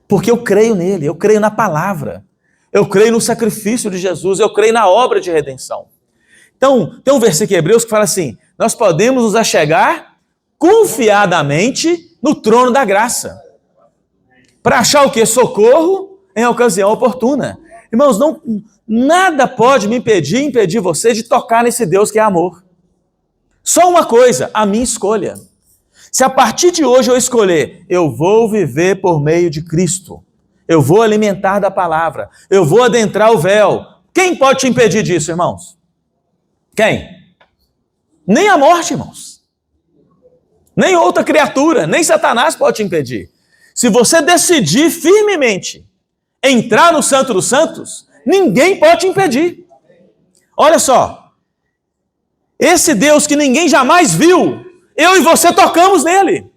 Porque eu creio nele, eu creio na palavra. Eu creio no sacrifício de Jesus, eu creio na obra de redenção. Então, tem um versículo em Hebreus que fala assim: nós podemos nos achegar confiadamente no trono da graça. Para achar o quê? Socorro em ocasião oportuna. Irmãos, nada pode me impedir você de tocar nesse Deus que é amor. Só uma coisa, a minha escolha. Se a partir de hoje eu escolher, eu vou viver por meio de Cristo, eu vou alimentar da palavra, eu vou adentrar o véu. Quem pode te impedir disso, irmãos? Quem? Nem a morte, irmãos. Nem outra criatura, nem Satanás pode te impedir. Se você decidir firmemente entrar no Santo dos Santos, ninguém pode te impedir. Olha só, esse Deus que ninguém jamais viu, eu e você tocamos nele.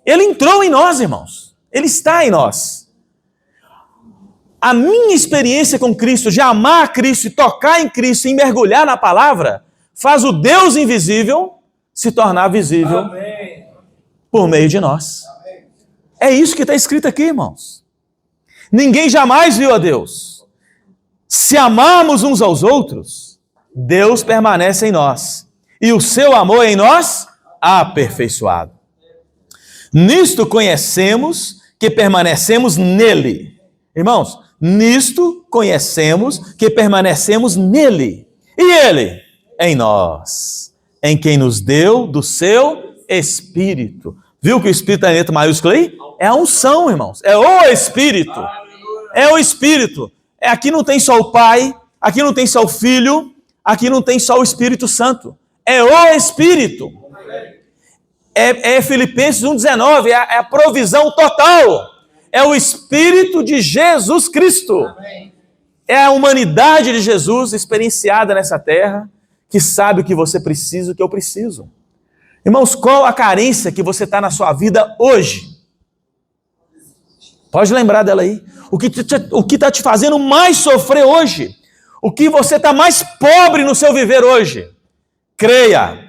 Ele entrou em nós, irmãos. Ele está em nós. A minha experiência com Cristo, de amar a Cristo e tocar em Cristo e mergulhar na palavra, faz o Deus invisível se tornar visível. Amém. Por meio de nós. Amém. É isso que está escrito aqui, irmãos. Ninguém jamais viu a Deus. Se amarmos uns aos outros, Deus permanece em nós. E o seu amor em nós aperfeiçoado. Nisto conhecemos que permanecemos nele. Irmãos, nisto conhecemos que permanecemos nele. E ele em nós, em quem nos deu do seu Espírito. Viu que o Espírito é letra maiúscula aí? É a unção, irmãos. É o Espírito. É o Espírito. Aqui não tem só o Pai, aqui não tem só o Filho, aqui não tem só o Espírito Santo. É o Espírito. É Filipenses 1,19, é a provisão total. É o Espírito de Jesus Cristo. É a humanidade de Jesus experienciada nessa terra, que sabe o que você precisa e o que eu preciso. Irmãos, qual a carência que você está na sua vida hoje? Pode lembrar dela aí. O que está te fazendo mais sofrer hoje? O que você está mais pobre no seu viver hoje? Creia.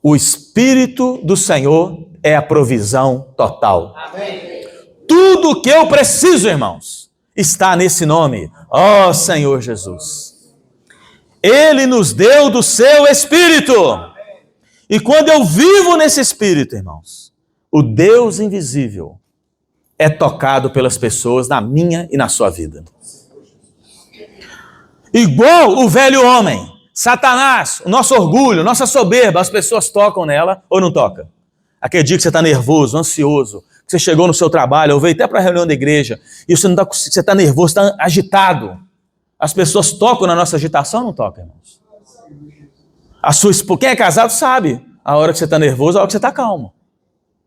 O Espírito do Senhor é a provisão total. Amém. Tudo o que eu preciso, irmãos, está nesse nome. Ó Senhor Jesus. Ele nos deu do seu Espírito. E quando eu vivo nesse Espírito, irmãos, o Deus invisível é tocado pelas pessoas na minha e na sua vida. Igual o velho homem, Satanás, o nosso orgulho, nossa soberba, as pessoas tocam nela ou não tocam? Aquele dia que você está nervoso, ansioso, que você chegou no seu trabalho, ou veio até para a reunião da igreja, e você está nervoso, está agitado. As pessoas tocam na nossa agitação ou não tocam, irmãos? Quem é casado sabe a hora que você está nervoso, a hora que você está calmo.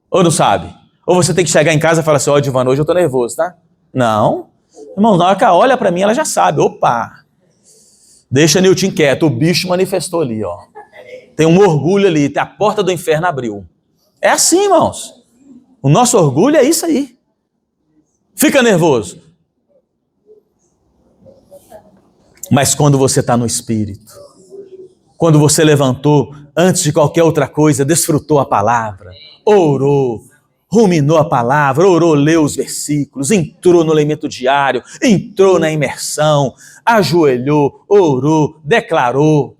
Ou não sabe? Ou você tem que chegar em casa e falar assim: ó, Divana, hoje eu estou nervoso, tá? Não. Irmão, na hora que ela olha para mim, ela já sabe. Opa! Deixa Nilton quieto, o bicho manifestou ali, ó. Tem um orgulho ali, a porta do inferno abriu. É assim, irmãos. O nosso orgulho é isso aí. Fica nervoso. Mas quando você está no Espírito, quando você levantou, antes de qualquer outra coisa, desfrutou a palavra, orou, ruminou a palavra, orou, leu os versículos, entrou no elemento diário, entrou na imersão, ajoelhou, orou, declarou,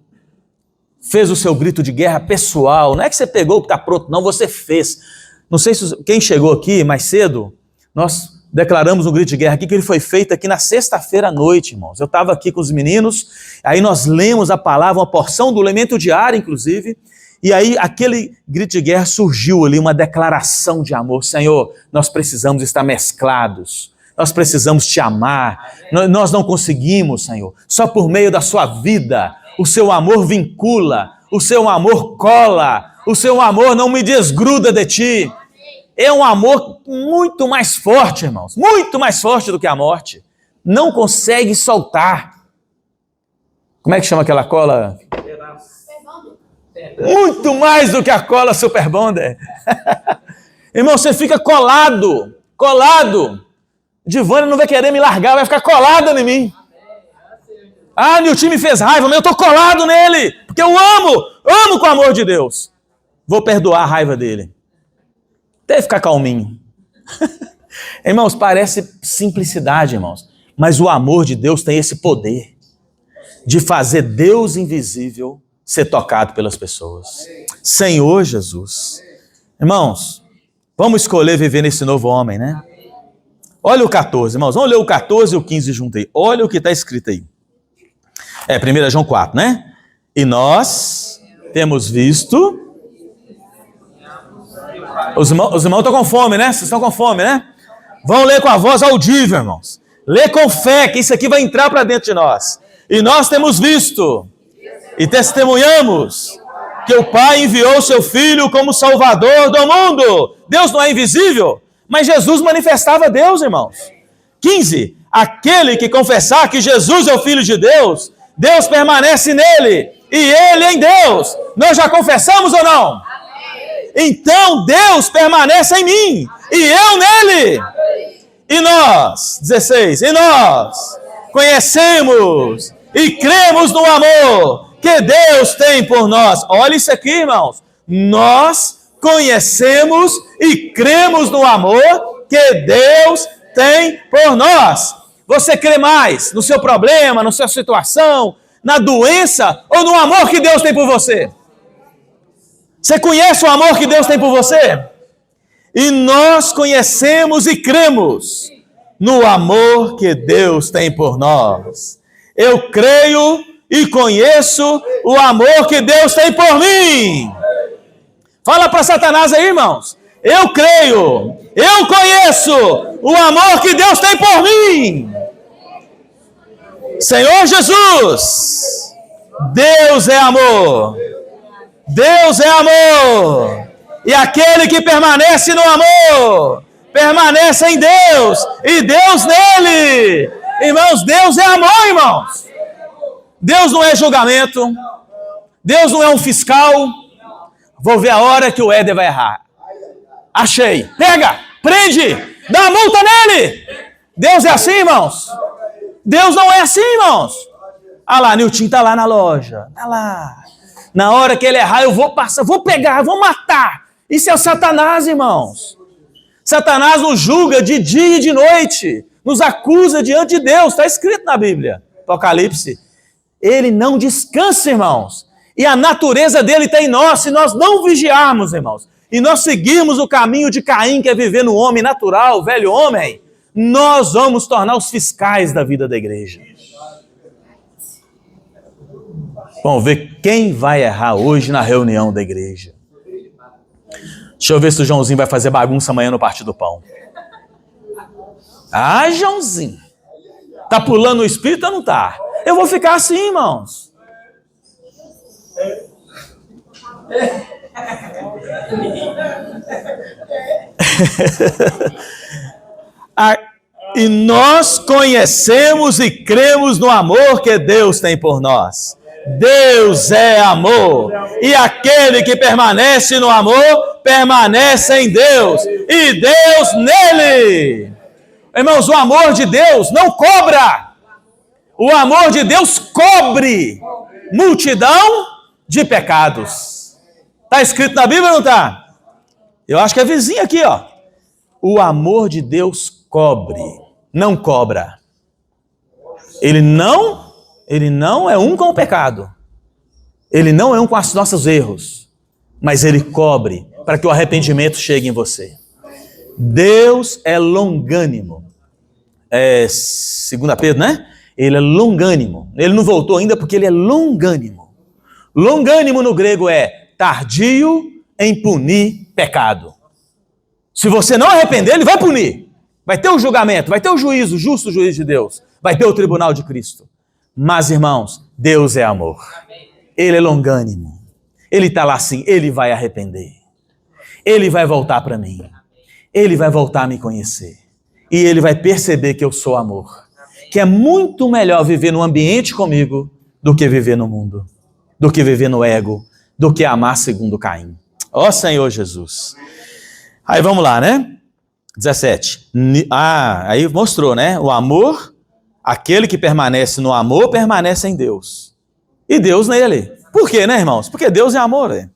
fez o seu grito de guerra pessoal. Não é que você pegou o que está pronto, não, você fez. Não sei se quem chegou aqui mais cedo, Nós declaramos um grito de guerra aqui, que ele foi feito aqui na sexta-feira à noite, irmãos. Eu estava aqui com os meninos, aí nós lemos a palavra, uma porção do elemento diário, inclusive, e aí aquele grito de guerra surgiu ali, uma declaração de amor. Senhor, nós precisamos estar mesclados, nós precisamos te amar, nós não conseguimos, Senhor, só por meio da sua vida. O seu amor vincula, o seu amor cola, o seu amor não me desgruda de ti. É um amor muito mais forte, irmãos, muito mais forte do que a morte. Não consegue soltar. Como é que chama aquela cola? Muito mais do que a cola Super Bonder. Irmão, você fica colado. Divana não vai querer me largar, vai ficar colada em mim. Ah, meu time fez raiva, mas eu estou colado nele, porque eu amo com o amor de Deus. Vou perdoar a raiva dele. Até ficar calminho. Irmãos, parece simplicidade, irmãos, mas o amor de Deus tem esse poder de fazer Deus invisível ser tocado pelas pessoas. Senhor Jesus. Irmãos, vamos escolher viver nesse novo homem, né? Olha o 14, irmãos, vamos ler o 14 e o 15 junto aí. Olha o que está escrito aí. 1 João 4, né? E nós temos visto... Os irmãos estão com fome, né? Vocês estão com fome, né? Vão ler com a voz audível, irmãos. Lê com fé, que isso aqui vai entrar para dentro de nós. E nós temos visto e testemunhamos que o Pai enviou o seu Filho como Salvador do mundo. Deus não é invisível, mas Jesus manifestava Deus, irmãos. 15. Aquele que confessar que Jesus é o Filho de Deus, Deus permanece nele e ele em Deus. Nós já confessamos ou não? Então Deus permanece em mim e eu nele. E nós, 16, e nós conhecemos e cremos no amor que Deus tem por nós. Olha isso aqui, irmãos. Nós conhecemos e cremos no amor que Deus tem por nós. Você crê mais no seu problema, na sua situação, na doença ou no amor que Deus tem por você? Você conhece o amor que Deus tem por você? E nós conhecemos e cremos no amor que Deus tem por nós. Eu creio e conheço o amor que Deus tem por mim. Fala para Satanás aí, irmãos. Eu creio, eu conheço o amor que Deus tem por mim. Senhor Jesus, Deus é amor. Deus é amor, e aquele que permanece no amor, permanece em Deus, e Deus nele. Irmãos, Deus é amor, irmãos. Deus não é julgamento, Deus não é um fiscal. Vou ver a hora que o Éder vai errar. Achei, pega, prende, dá uma multa nele. Deus é assim, irmãos? Deus não é assim, irmãos. Ah lá, Nilton está lá na loja, está lá. Na hora que ele errar, eu vou passar, vou pegar, vou matar. Isso é o Satanás, irmãos. Satanás nos julga de dia e de noite, nos acusa diante de Deus, está escrito na Bíblia, Apocalipse. Ele não descansa, irmãos. E a natureza dele está em nós, se nós não vigiarmos, irmãos, e nós seguirmos o caminho de Caim, que é viver no homem natural, o velho homem, nós vamos tornar os fiscais da vida da igreja. Vamos ver quem vai errar hoje na reunião da igreja. Deixa eu ver se o Joãozinho vai fazer bagunça amanhã no Partido do Pão. Ah, Joãozinho. Tá pulando o espírito ou não tá? Eu vou ficar assim, irmãos. E nós conhecemos e cremos no amor que Deus tem por nós. Deus é amor, e aquele que permanece no amor, permanece em Deus, e Deus nele. Irmãos, o amor de Deus não cobra, o amor de Deus cobre multidão de pecados. Está escrito na Bíblia ou não está? Eu acho que é vizinho aqui, ó. O amor de Deus cobre, não cobra. Ele não é um com o pecado. Ele não é um com os nossos erros. Mas ele cobre para que o arrependimento chegue em você. Deus é longânimo. 2 Pedro, né? Ele é longânimo. Ele não voltou ainda porque ele é longânimo. Longânimo no grego é tardio em punir pecado. Se você não arrepender, ele vai punir. Vai ter o julgamento, vai ter o juízo, o justo juízo de Deus. Vai ter o tribunal de Cristo. Mas, irmãos, Deus é amor. Ele é longânimo. Ele está lá assim, ele vai arrepender. Ele vai voltar para mim. Ele vai voltar a me conhecer. E ele vai perceber que eu sou amor. Que é muito melhor viver num ambiente comigo do que viver no mundo. Do que viver no ego. Do que amar segundo Caim. Ó Senhor Jesus. Aí vamos lá, né? 17. Aí mostrou, né? O amor, aquele que permanece no amor, permanece em Deus. E Deus nele. Por quê, né, irmãos? Porque Deus é amor. Né?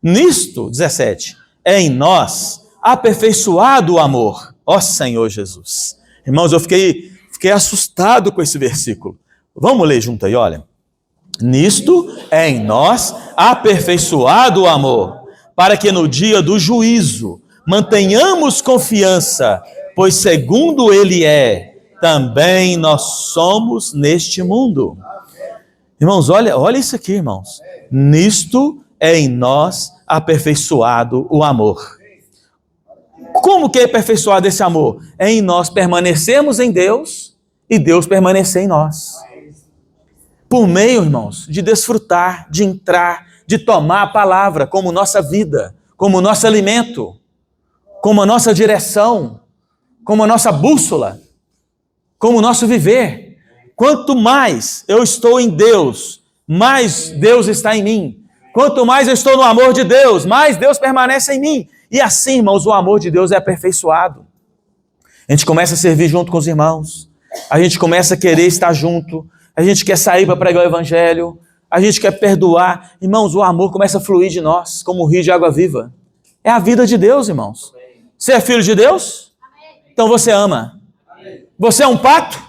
Nisto, 17, é em nós aperfeiçoado o amor. Ó Senhor Jesus. Irmãos, eu fiquei assustado com esse versículo. Vamos ler junto aí, olha. Nisto é em nós aperfeiçoado o amor, para que no dia do juízo mantenhamos confiança, pois segundo ele é, também nós somos neste mundo. Irmãos, olha isso aqui, irmãos. Nisto é em nós aperfeiçoado o amor. Como que é aperfeiçoado esse amor? É em nós permanecermos em Deus e Deus permanecer em nós. Por meio, irmãos, de desfrutar, de entrar, de tomar a palavra como nossa vida, como nosso alimento, como a nossa direção, como a nossa bússola, como o nosso viver. Quanto mais eu estou em Deus, mais Deus está em mim. Quanto mais eu estou no amor de Deus, mais Deus permanece em mim. E assim, irmãos, o amor de Deus é aperfeiçoado. A gente começa a servir junto com os irmãos. A gente começa a querer estar junto. A gente quer sair para pregar o evangelho. A gente quer perdoar. Irmãos, o amor começa a fluir de nós, como um rio de água viva. É a vida de Deus, irmãos. Você é filho de Deus? Então você ama. Você é um pato?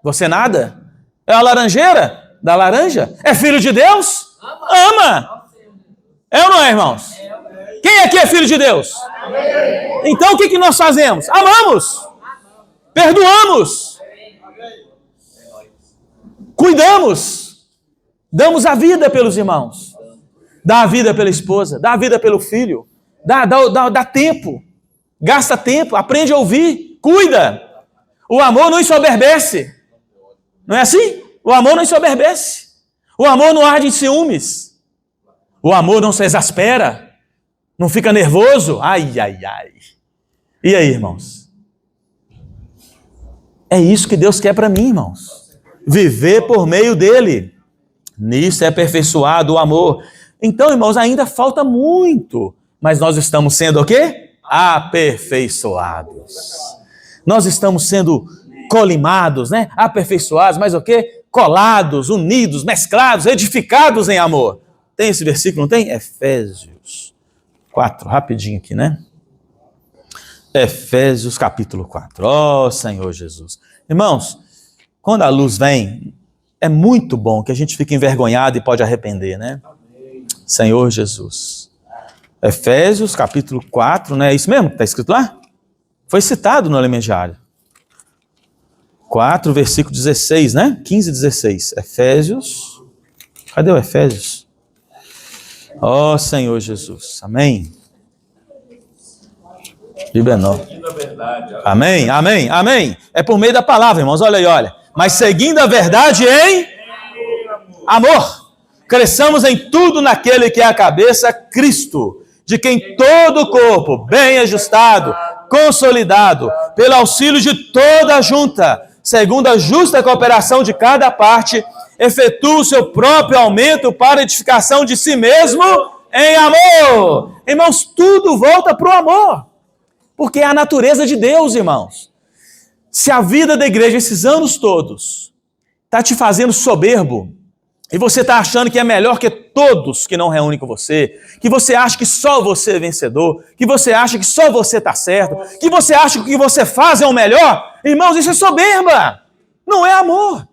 Você nada? É a laranjeira? Da laranja? É filho de Deus? Ama! É ou não é, irmãos? Quem aqui é filho de Deus? Então o que nós fazemos? Amamos! Perdoamos! Cuidamos! Damos a vida pelos irmãos. Dá a vida pela esposa, dá a vida pelo filho. Dá tempo. Gasta tempo, aprende a ouvir, cuida. O amor não ensoberbece. Não é assim? O amor não ensoberbece. O amor não arde em ciúmes. O amor não se exaspera. Não fica nervoso. Ai, ai, ai. E aí, irmãos? É isso que Deus quer para mim, irmãos. Viver por meio dele. Nisso é aperfeiçoado o amor. Então, irmãos, ainda falta muito. Mas nós estamos sendo o quê? Aperfeiçoados. Nós estamos sendo colimados, né? Aperfeiçoados, mas o quê? Colados, unidos, mesclados, edificados em amor. Tem esse versículo, não tem? Efésios 4, rapidinho aqui, né? Efésios capítulo 4. Ó Senhor Jesus. Irmãos, quando a luz vem, é muito bom que a gente fique envergonhado e pode arrepender, né? Senhor Jesus. Efésios capítulo 4, não é isso mesmo que está escrito lá? Foi citado no Elementário. 4, versículo 16, né? 15 e 16. Efésios. Cadê o Efésios? Ó Senhor Jesus. Amém. Amém, amém, amém. É por meio da palavra, irmãos. Olha aí, olha. Mas seguindo a verdade em amor, cresçamos em tudo naquele que é a cabeça, Cristo, de quem todo o corpo, bem ajustado, consolidado, pelo auxílio de toda a junta, segundo a justa cooperação de cada parte, efetua o seu próprio aumento para a edificação de si mesmo em amor. Irmãos, tudo volta para o amor, porque é a natureza de Deus, irmãos. Se a vida da igreja, esses anos todos, está te fazendo soberbo, e você está achando que é melhor que todos que não reúnem com você, que você acha que só você é vencedor, que você acha que só você está certo, que você acha que o que você faz é o melhor, irmãos, isso é soberba, não é amor.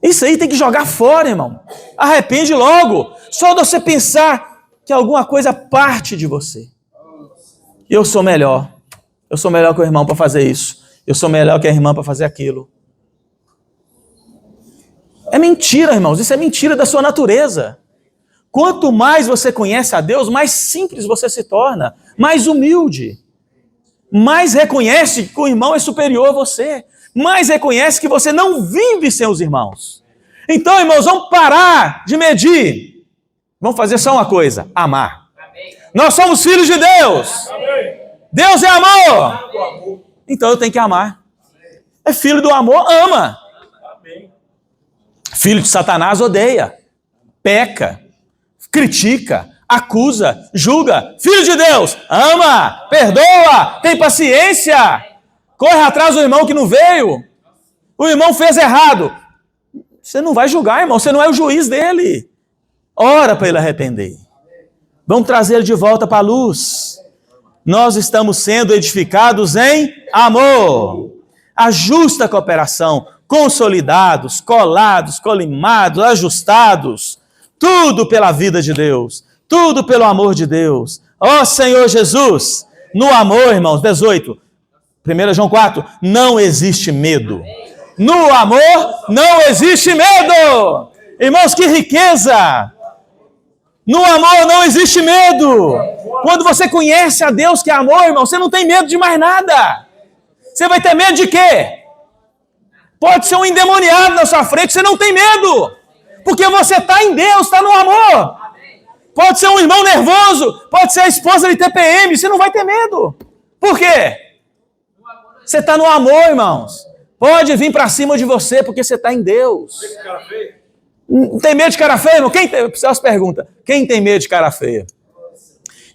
Isso aí tem que jogar fora, irmão. Arrepende logo, só de você pensar que alguma coisa parte de você. Eu sou melhor. Eu sou melhor que o irmão para fazer isso. Eu sou melhor que a irmã para fazer aquilo. É mentira, irmãos. Isso é mentira da sua natureza. Quanto mais você conhece a Deus, mais simples você se torna, mais humilde. Mais reconhece que o irmão é superior a você. Mais reconhece que você não vive sem os irmãos. Então, irmãos, vamos parar de medir. Vamos fazer só uma coisa: amar. Nós somos filhos de Deus. Deus é amor. Então eu tenho que amar. É filho do amor, ama. Filho de Satanás odeia, peca, critica, acusa, julga. Filho de Deus, ama, perdoa, tem paciência. Corre atrás do irmão que não veio. O irmão fez errado. Você não vai julgar, irmão. Você não é o juiz dele. Ora para ele arrepender. Vamos trazer ele de volta para a luz. Nós estamos sendo edificados em amor. A justa cooperação. Consolidados, colados, colimados, ajustados. Tudo pela vida de Deus. Tudo pelo amor de Deus. Ó Senhor Jesus. No amor, irmãos. 18. 1 João 4. Não existe medo. No amor não existe medo. Irmãos, que riqueza. No amor não existe medo. Quando você conhece a Deus que é amor, irmão, você não tem medo de mais nada. Você vai ter medo de quê? Pode ser um endemoniado na sua frente, você não tem medo. Porque você está em Deus, está no amor. Pode ser um irmão nervoso, pode ser a esposa de TPM, você não vai ter medo. Por quê? Você está no amor, irmãos. Pode vir para cima de você, porque você está em Deus. Tem medo de cara feia, irmão? Celso pergunta, quem tem medo de cara feia?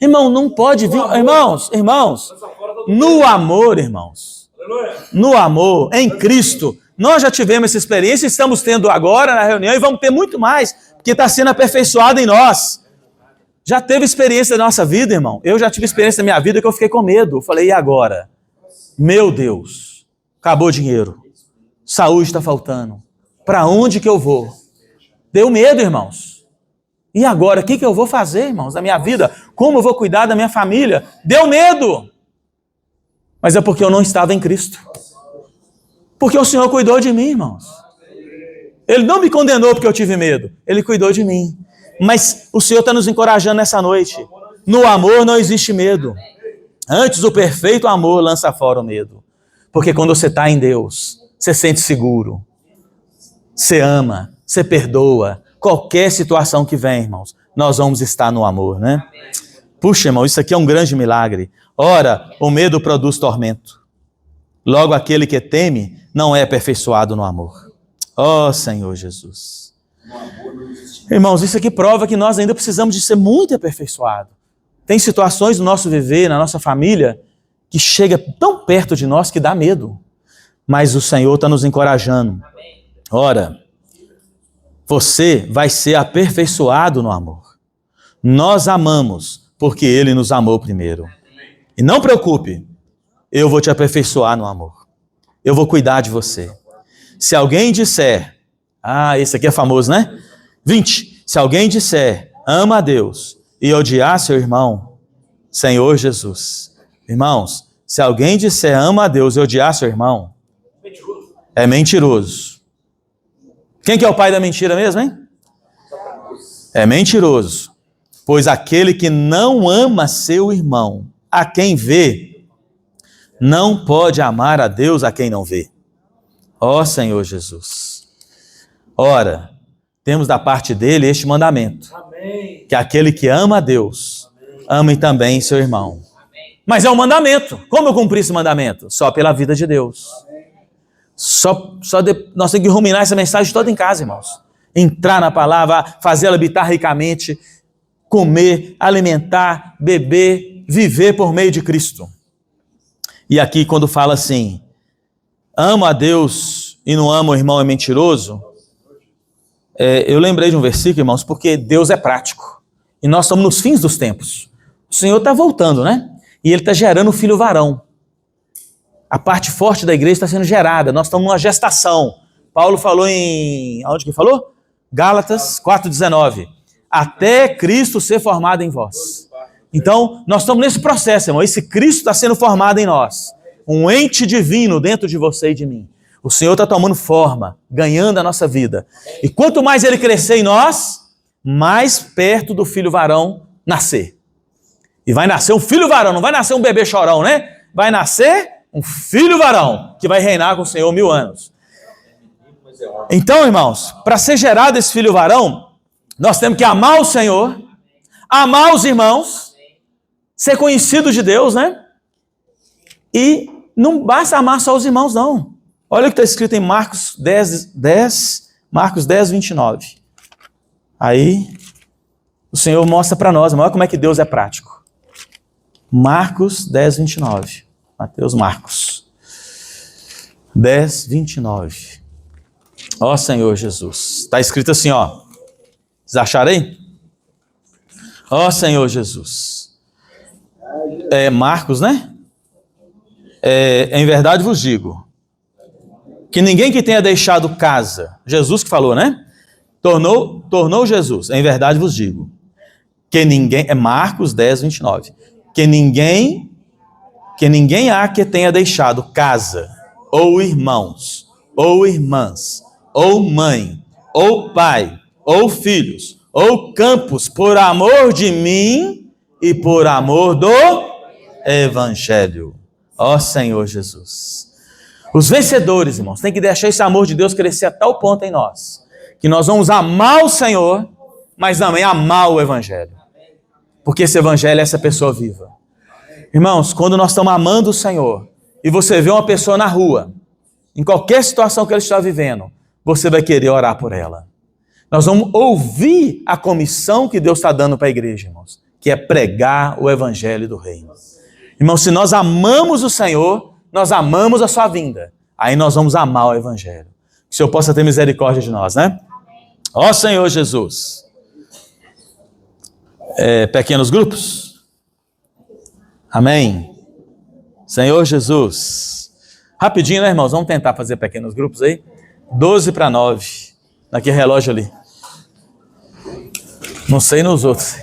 Irmão, não pode vir. Irmãos, no amor, irmãos. No amor, em Cristo. Nós já tivemos essa experiência, estamos tendo agora na reunião e vamos ter muito mais, porque está sendo aperfeiçoado em nós. Já teve experiência da nossa vida, irmão? Eu já tive experiência da minha vida que eu fiquei com medo. Eu falei, e agora? Meu Deus, acabou o dinheiro. Saúde está faltando. Para onde que eu vou? Deu medo, irmãos. E agora, o que eu vou fazer, irmãos, da minha vida? Como eu vou cuidar da minha família? Deu medo. Mas é porque eu não estava em Cristo. Porque o Senhor cuidou de mim, irmãos. Ele não me condenou porque eu tive medo. Ele cuidou de mim. Mas o Senhor está nos encorajando nessa noite. No amor não existe medo. Antes, o perfeito amor lança fora o medo. Porque quando você está em Deus, você sente seguro. Você ama, você perdoa. Qualquer situação que vem, irmãos, nós vamos estar no amor, né? Puxa, irmão, isso aqui é um grande milagre. Ora, o medo produz tormento. Logo, aquele que teme não é aperfeiçoado no amor. Ó Senhor Jesus. Irmãos, isso aqui prova que nós ainda precisamos de ser muito aperfeiçoados. Tem situações no nosso viver, na nossa família, que chega tão perto de nós que dá medo. Mas o Senhor está nos encorajando. Ora, você vai ser aperfeiçoado no amor. Nós amamos porque Ele nos amou primeiro. E não preocupe, eu vou te aperfeiçoar no amor. Eu vou cuidar de você. Se alguém disser, esse aqui é famoso, né? 20. Se alguém disser, ama a Deus e odiar seu irmão, Senhor Jesus. Irmãos, se alguém disser, ama a Deus e odiar seu irmão, é mentiroso. Quem que é o pai da mentira mesmo, hein? É mentiroso. Pois aquele que não ama seu irmão, a quem vê, não pode amar a Deus a quem não vê. Ó Senhor Jesus. Ora, temos da parte dele este mandamento. Amém. Que aquele que ama a Deus, ame também seu irmão. Mas é um mandamento. Como eu cumpri esse mandamento? Só pela vida de Deus. Nós temos que ruminar essa mensagem toda em casa, irmãos. Entrar na palavra, fazê-la habitar ricamente, comer, alimentar, beber, viver por meio de Cristo. E aqui quando fala assim, amo a Deus e não amo o irmão é mentiroso, eu lembrei de um versículo, irmãos, porque Deus é prático. E nós estamos nos fins dos tempos. O Senhor está voltando, né? E Ele está gerando um filho varão. A parte forte da igreja está sendo gerada. Nós estamos numa gestação. Paulo falou aonde que falou? Gálatas 4,19. Até Cristo ser formado em vós. Então, nós estamos nesse processo, irmão. Esse Cristo está sendo formado em nós. Um ente divino dentro de você e de mim. O Senhor está tomando forma, ganhando a nossa vida. E quanto mais Ele crescer em nós, mais perto do filho varão nascer. E vai nascer um filho varão, não vai nascer um bebê chorão, né? Vai nascer um filho varão, que vai reinar com o Senhor 1000 anos. Então, irmãos, para ser gerado esse filho varão, nós temos que amar o Senhor, amar os irmãos, ser conhecido de Deus, né? E não basta amar só os irmãos, não. Olha o que está escrito em Marcos 10, 29. Aí, o Senhor mostra para nós, olha como é que Deus é prático. Marcos 10, 29. Marcos 10, 29. Ó Senhor Jesus. Está escrito assim, ó. Vocês acharam aí? Ó Senhor Jesus. Marcos, né? Em verdade vos digo, que ninguém que tenha deixado casa, Jesus que falou, né? Tornou Jesus, em verdade vos digo, que ninguém, Marcos 10, 29, que ninguém há que tenha deixado casa, ou irmãos, ou irmãs, ou mãe, ou pai, ou filhos, ou campos, por amor de mim e por amor do Evangelho. Ó Senhor Jesus. Os vencedores, irmãos, têm que deixar esse amor de Deus crescer a tal ponto em nós, que nós vamos amar o Senhor, mas também amar o Evangelho. Porque esse Evangelho é essa pessoa viva. Irmãos, quando nós estamos amando o Senhor, e você vê uma pessoa na rua, em qualquer situação que ela está vivendo, você vai querer orar por ela. Nós vamos ouvir a comissão que Deus está dando para a igreja, irmãos, que é pregar o Evangelho do Reino. Irmãos, se nós amamos o Senhor, nós amamos a sua vinda. Aí nós vamos amar o Evangelho. Que o Senhor possa ter misericórdia de nós, né? Ó Senhor Jesus. Pequenos grupos? Amém? Senhor Jesus. Rapidinho, né, irmãos? Vamos tentar fazer pequenos grupos aí. 8:50. Naquele relógio ali. Não sei nos outros.